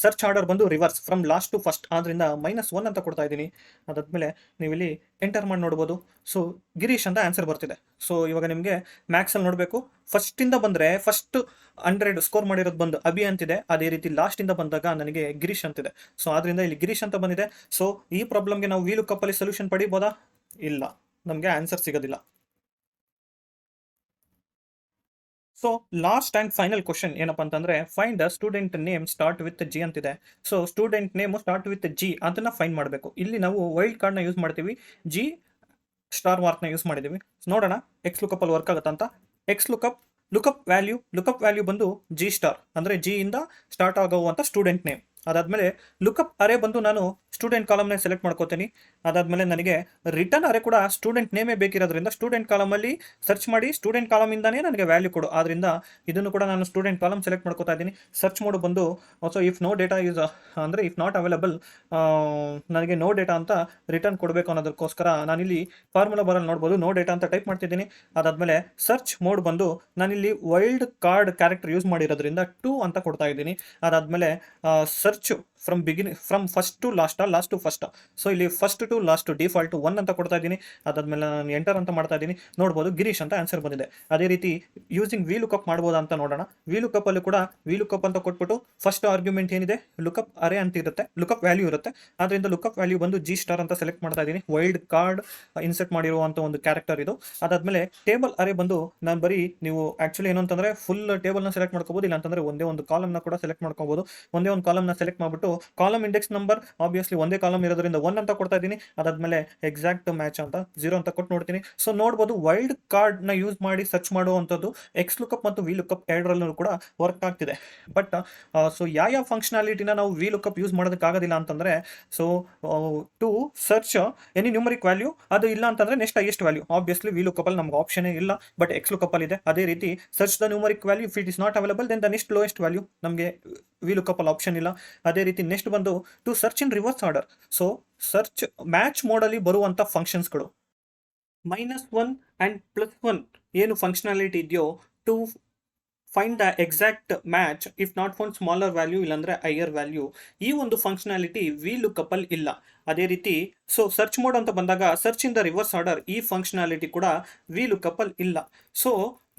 ಸರ್ಚ್ ಆರ್ಡರ್ ಬಂದು reverse from last to first, ಆದ್ರಿಂದ -1 ಅಂತ ಕೊಡ್ತಾ ಇದ್ದೀನಿ. ಅದಾದ್ಮೇಲೆ ನೀವು ಇಲ್ಲಿ ಎಂಟರ್ ಮಾಡಿ ನೋಡ್ಬೋದು. ಸೊ ಗಿರೀಶ್ ಅಂತ ಆನ್ಸರ್ ಬರ್ತಿದೆ. ಸೊ ಇವಾಗ ನಿಮಗೆ ಮ್ಯಾಕ್ಸಲ್ಲಿ ನೋಡಬೇಕು, ಫಸ್ಟಿಂದ ಬಂದರೆ ಫಸ್ಟ್ 100 ಸ್ಕೋರ್ ಮಾಡಿರೋದು ಬಂದು ಅಭಿ ಅಂತಿದೆ, ಅದೇ ರೀತಿ ಲಾಸ್ಟಿಂದ ಬಂದಾಗ ನನಗೆ ಗಿರೀಶ್ ಅಂತಿದೆ. ಸೊ ಆದ್ರಿಂದ ಇಲ್ಲಿ ಗಿರೀಶ್ ಅಂತ ಬಂದಿದೆ. ಸೊ ಈ ಪ್ರಾಬ್ಲಮ್ಗೆ ನಾವು VLOOKUP ಅಲ್ಲಿ ಸೊಲ್ಯೂಷನ್ ಪಡಿಬೋದಾ? ಇಲ್ಲ, ನಮಗೆ ಆನ್ಸರ್ ಸಿಗೋದಿಲ್ಲ. So last and final question ಏನಪ್ಪ ಅಂತಂದರೆ, find the student name start with G ಅಂತಿದೆ. So student name start with G ಅದನ್ನು ಫೈಂಡ್ ಮಾಡಬೇಕು. ಇಲ್ಲಿ ನಾವು ವೈಲ್ಡ್ ಕಾರ್ಡ್ನ ಯೂಸ್ ಮಾಡ್ತೀವಿ, ಜಿ ಸ್ಟಾರ್ ಮಾರ್ಕ್ನ ಯೂಸ್ ಮಾಡಿದ್ದೀವಿ. ನೋಡೋಣ XLOOKUP ಅಲ್ಲಿ ವರ್ಕ್ ಆಗುತ್ತಾ ಅಂತ. XLOOKUP ಲುಕಪ್ ವ್ಯಾಲ್ಯೂ ಬಂದು ಜಿ ಸ್ಟಾರ್, ಅಂದರೆ ಜಿ ಇಂದ ಸ್ಟಾರ್ಟ್ ಆಗುವಂಥ ಸ್ಟೂಡೆಂಟ್ ನೇಮ್. ಅದಾದಮೇಲೆ ಲುಕಪ್ ಅರೆ ಬಂದು ನಾನು ಸ್ಟೂಡೆಂಟ್ ಕಾಲಮ್ನೇ ಸೆಲೆಕ್ಟ್ ಮಾಡ್ಕೋತೀನಿ. ಅದಾದಮೇಲೆ ನನಗೆ ರಿಟರ್ನ್ ಅರೆ ಕೂಡ ಸ್ಟೂಡೆಂಟ್ ನೇಮೇ ಬೇಕಿರೋದ್ರಿಂದ ಸ್ಟೂಡೆಂಟ್ ಕಾಲಮಲ್ಲಿ ಸರ್ಚ್ ಮಾಡಿ ಸ್ಟೂಡೆಂಟ್ ಕಾಲಮಿಂದಾನೇ ನನಗೆ ವ್ಯಾಲ್ಯೂ ಕೊಡು, ಆದ್ದರಿಂದ ಇದನ್ನು ಕೂಡ ನಾನು ಸ್ಟೂಡೆಂಟ್ ಕಾಲಮ್ ಸೆಲೆಕ್ಟ್ ಮಾಡ್ಕೋತಾ ಇದ್ದೀನಿ. ಸರ್ಚ್ ಮೋಡ್ ಬಂದು so if no data is ಅಂದರೆ ಇಫ್ ನಾಟ್ ಅವೈಲಬಲ್, ನನಗೆ ನೋ ಡೇಟಾ ಅಂತ ರಿಟರ್ನ್ ಕೊಡಬೇಕು ಅನ್ನೋದಕ್ಕೋಸ್ಕರ ನಾನಿಲ್ಲಿ ಫಾರ್ಮುಲಾ ಬರಲ್ಲಿ ನೋಡ್ಬೋದು ನೋ ಡೇಟಾ ಅಂತ ಟೈಪ್ ಮಾಡ್ತಿದ್ದೀನಿ. ಅದಾದಮೇಲೆ ಸರ್ಚ್ ಮೋಡ್ ಬಂದು ನಾನಿಲ್ಲಿ ವೈಲ್ಡ್ ಕಾರ್ಡ್ ಕ್ಯಾರೆಕ್ಟರ್ ಯೂಸ್ ಮಾಡಿರೋದ್ರಿಂದ 2 ಅಂತ ಕೊಡ್ತಾ ಇದ್ದೀನಿ. ಅದಾದಮೇಲೆ search from first to last to first, so ಇಲ್ಲಿ ಫಸ್ಟ್ ಟು ಲಾಸ್ಟ್ ಡಿಫಾಲ್ಟ್ 1 ಅಂತ ಕೊಡ್ತಾ ಇದ್ದೀನಿ. ಅದಾದ್ಮೇಲೆ ನಾನು ಎಂಟರ್ ಅಂತ ಮಾಡ್ತಾ ಇದ್ದೀನಿ. ನೋಡ್ಬೋದು ಗಿರೀಶ್ ಅಂತ ಆನ್ಸರ್ ಬಂದಿದೆ. ಅದೇ ರೀತಿ ಯೂಸಿಂಗ್ VLOOKUP ಮಾಡ್ಬೋದಾ ಅಂತ ನೋಡೋಣ. VLOOKUP ಅಲ್ಲಿ ಕೂಡ VLOOKUP ಅಂತ ಕೊಟ್ಬಿಟ್ಟು ಫಸ್ಟ್ ಆರ್ಗ್ಯುಮೆಂಟ್ ಏನಿದೆ ಲುಕಪ್ ಅರೆ ಅಂತ ಇರುತ್ತೆ, ಲುಕಪ್ ವ್ಯಾಲ್ಯೂ ಇರುತ್ತೆ. ಅದರಿಂದ ಲುಕಪ್ ವ್ಯಾಲ್ಯೂ ಬಂದು ಜಿ ಸ್ಟಾರ್ ಅಂತ ಸೆಲೆಕ್ಟ್ ಮಾಡ್ತಾ ಇದ್ದೀನಿ. ವೈಲ್ಡ್ ಕಾರ್ಡ್ ಇನ್ಸರ್ಟ್ ಮಾಡಿರುವಂಥ ಒಂದು ಕ್ಯಾರೆಕ್ಟರ್ ಇದು. ಅದಾದ್ಮೇಲೆ ಟೇಬಲ್ ಅರೆ ಬಂದು ನಾನು ಬರೀ ನೀವು ಆಕ್ಚುಲಿ ಏನು ಅಂತಂದ್ರೆ ಫುಲ್ ಟೇಬಲ್ನ ಸೆಲೆಕ್ಟ್ ಮಾಡ್ಕೋಬಹುದು, ಇಲ್ಲ ಅಂತಂದ್ರೆ ಒಂದೇ ಒಂದು ಕಾಲಮ್ನ ಕೂಡ ಸೆಲೆಕ್ಟ್ ಮಾಡ್ಕೋಬಹುದು. ಒಂದೇ ಒಂದು ಕಾಲಮ್ನ ಸೆಲೆಕ್ಟ್ ಮಾಡಿಬಿಟ್ಟು ಕಾಲಮ್ ಇಂಡೆಕ್ಸ್ ನಂಬರ್ ಆಬ್ವಿಯಸ್ಲಿ ಒಂದೇ ಕಾಲಮ್ ಇರೋದ್ರಿಂದ 1 ಅಂತ ಕೊಡ್ತಾ ಇದ್ದೀನಿ. ಅದಾದ್ಮೇಲೆ ಎಕ್ಸಾಕ್ಟ್ ಮ್ಯಾಚ್ ಅಂತ 0 ಅಂತ ಕೊಟ್ಟು ನೋಡ್ತೀನಿ. ಸೊ ನೋಡ್ಬೋದು ವೈಲ್ಡ್ ಕಾರ್ಡ್ನ ಯೂಸ್ ಮಾಡಿ ಸರ್ಚ್ ಮಾಡುವಂಥದ್ದು XLOOKUP ಮತ್ತು VLOOKUP ಎರಡರಲ್ಲೂ ಕೂಡ ವರ್ಕ್ ಆಗ್ತಿದೆ. ಬಟ್ ಸೊ ಯಾವ ಫಂಕ್ಷನಾಲಿಟಿನ ನಾವು VLOOKUP ಯೂಸ್ ಮಾಡೋದಕ್ಕಾಗೋದಿಲ್ಲ ಅಂತಂದರೆ, so to search any numeric value ಅದು ಇಲ್ಲ ಅಂತಂದರೆ next highest value, obviously VLOOKUP ಅಲ್ಲಿ ನಮ್ಗೆ ಆಪ್ಷನ್ ಇಲ್ಲ, ಬಟ್ XLOOKUP ಅಲ್ಲಿ ಇದೆ. ಅದೇ ರೀತಿ search the numeric value if it is not available then the next lowest value, ನಮಗೆ VLOOKUP ಅಲ್ಲಿ ಆಪ್ಷನ್ ಇಲ್ಲ. ಅದೇ ರೀತಿ ನೆಕ್ಸ್ಟ್ ಬಂದು to search in reverse order. So search match ಮೋಡಲ್ಲಿ ಬರುವಂಥ ಫಂಕ್ಷನ್ಸ್ಗಳು -1 ಆ್ಯಂಡ್ +1 ಏನು ಫಂಕ್ಷನಾಲಿಟಿ ಇದೆಯೋ to find the exact match if not found smaller value ಇಲ್ಲಾಂದರೆ ಹೈಯರ್ ವ್ಯಾಲ್ಯೂ, ಈ ಒಂದು ಫಂಕ್ಷನಾಲಿಟಿ VLOOKUP ಅಲ್ಲಿ ಇಲ್ಲ. ಅದೇ ರೀತಿ ಸೊ ಸರ್ಚ್ ಮೋಡ್ ಅಂತ ಬಂದಾಗ search in the reverse order ಈ ಫಂಕ್ಷನಾಲಿಟಿ ಕೂಡ VLOOKUP ಅಲ್ಲಿ ಇಲ್ಲ. ಸೊ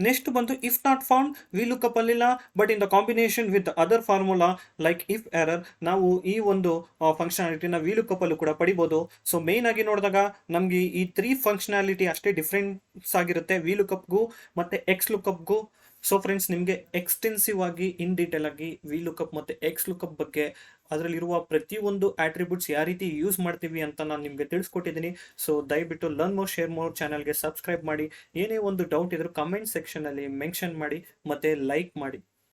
ನೆಕ್ಸ್ಟ್ ಬಂದು ಇಫ್ ನಾಟ್ ಫೌಂಡ್ VLOOKUP ಅಲ್ಲಿಲ್ಲ, but in the combination with other formula like if error ನಾವು ಈ ಒಂದು ಫಂಕ್ಷನಾಲಿಟಿನ VLOOKUP ಅಲ್ಲೂ ಕೂಡ ಪಡಿಬೋದು. ಸೊ ಮೇಯ್ನ್ ಆಗಿ ನೋಡಿದಾಗ ನಮಗೆ ಈ 3 ಫಂಕ್ಷನಾಲಿಟಿ ಅಷ್ಟೇ ಡಿಫ್ರೆನ್ಸ್ ಆಗಿರುತ್ತೆ VLOOKUPಗೂ ಮತ್ತು XLOOKUPಗೂ. ಸೊ ಫ್ರೆಂಡ್ಸ್, ನಿಮಗೆ ಎಕ್ಸ್ಟೆನ್ಸಿವ್ ಆಗಿ ಇನ್ ಡೀಟೇಲ್ ಆಗಿ VLOOKUP ಮತ್ತು XLOOKUP ಬಗ್ಗೆ ಅದರಲ್ಲಿರುವ ಪ್ರತಿಯೊಂದು ಆಟ್ರಿಬ್ಯೂಟ್ಸ್ ಯಾವ ರೀತಿ ಯೂಸ್ ಮಾಡ್ತೀವಿ ಅಂತ ನಾನು ನಿಮಗೆ ತಿಳಿಸ್ಕೊಟ್ಟಿದ್ದೀನಿ. ಸೊ ದಯವಿಟ್ಟು ಲರ್ನ್ ಮೋರ್ ಶೇರ್ ಮೋರ್ ಚಾನಲ್ಗೆ ಸಬ್ಸ್ಕ್ರೈಬ್ ಮಾಡಿ. ಏನೇ ಒಂದು ಡೌಟ್ ಇದ್ರೂ ಕಮೆಂಟ್ ಸೆಕ್ಷನಲ್ಲಿ ಮೆನ್ಷನ್ ಮಾಡಿ ಮತ್ತು ಲೈಕ್ ಮಾಡಿ.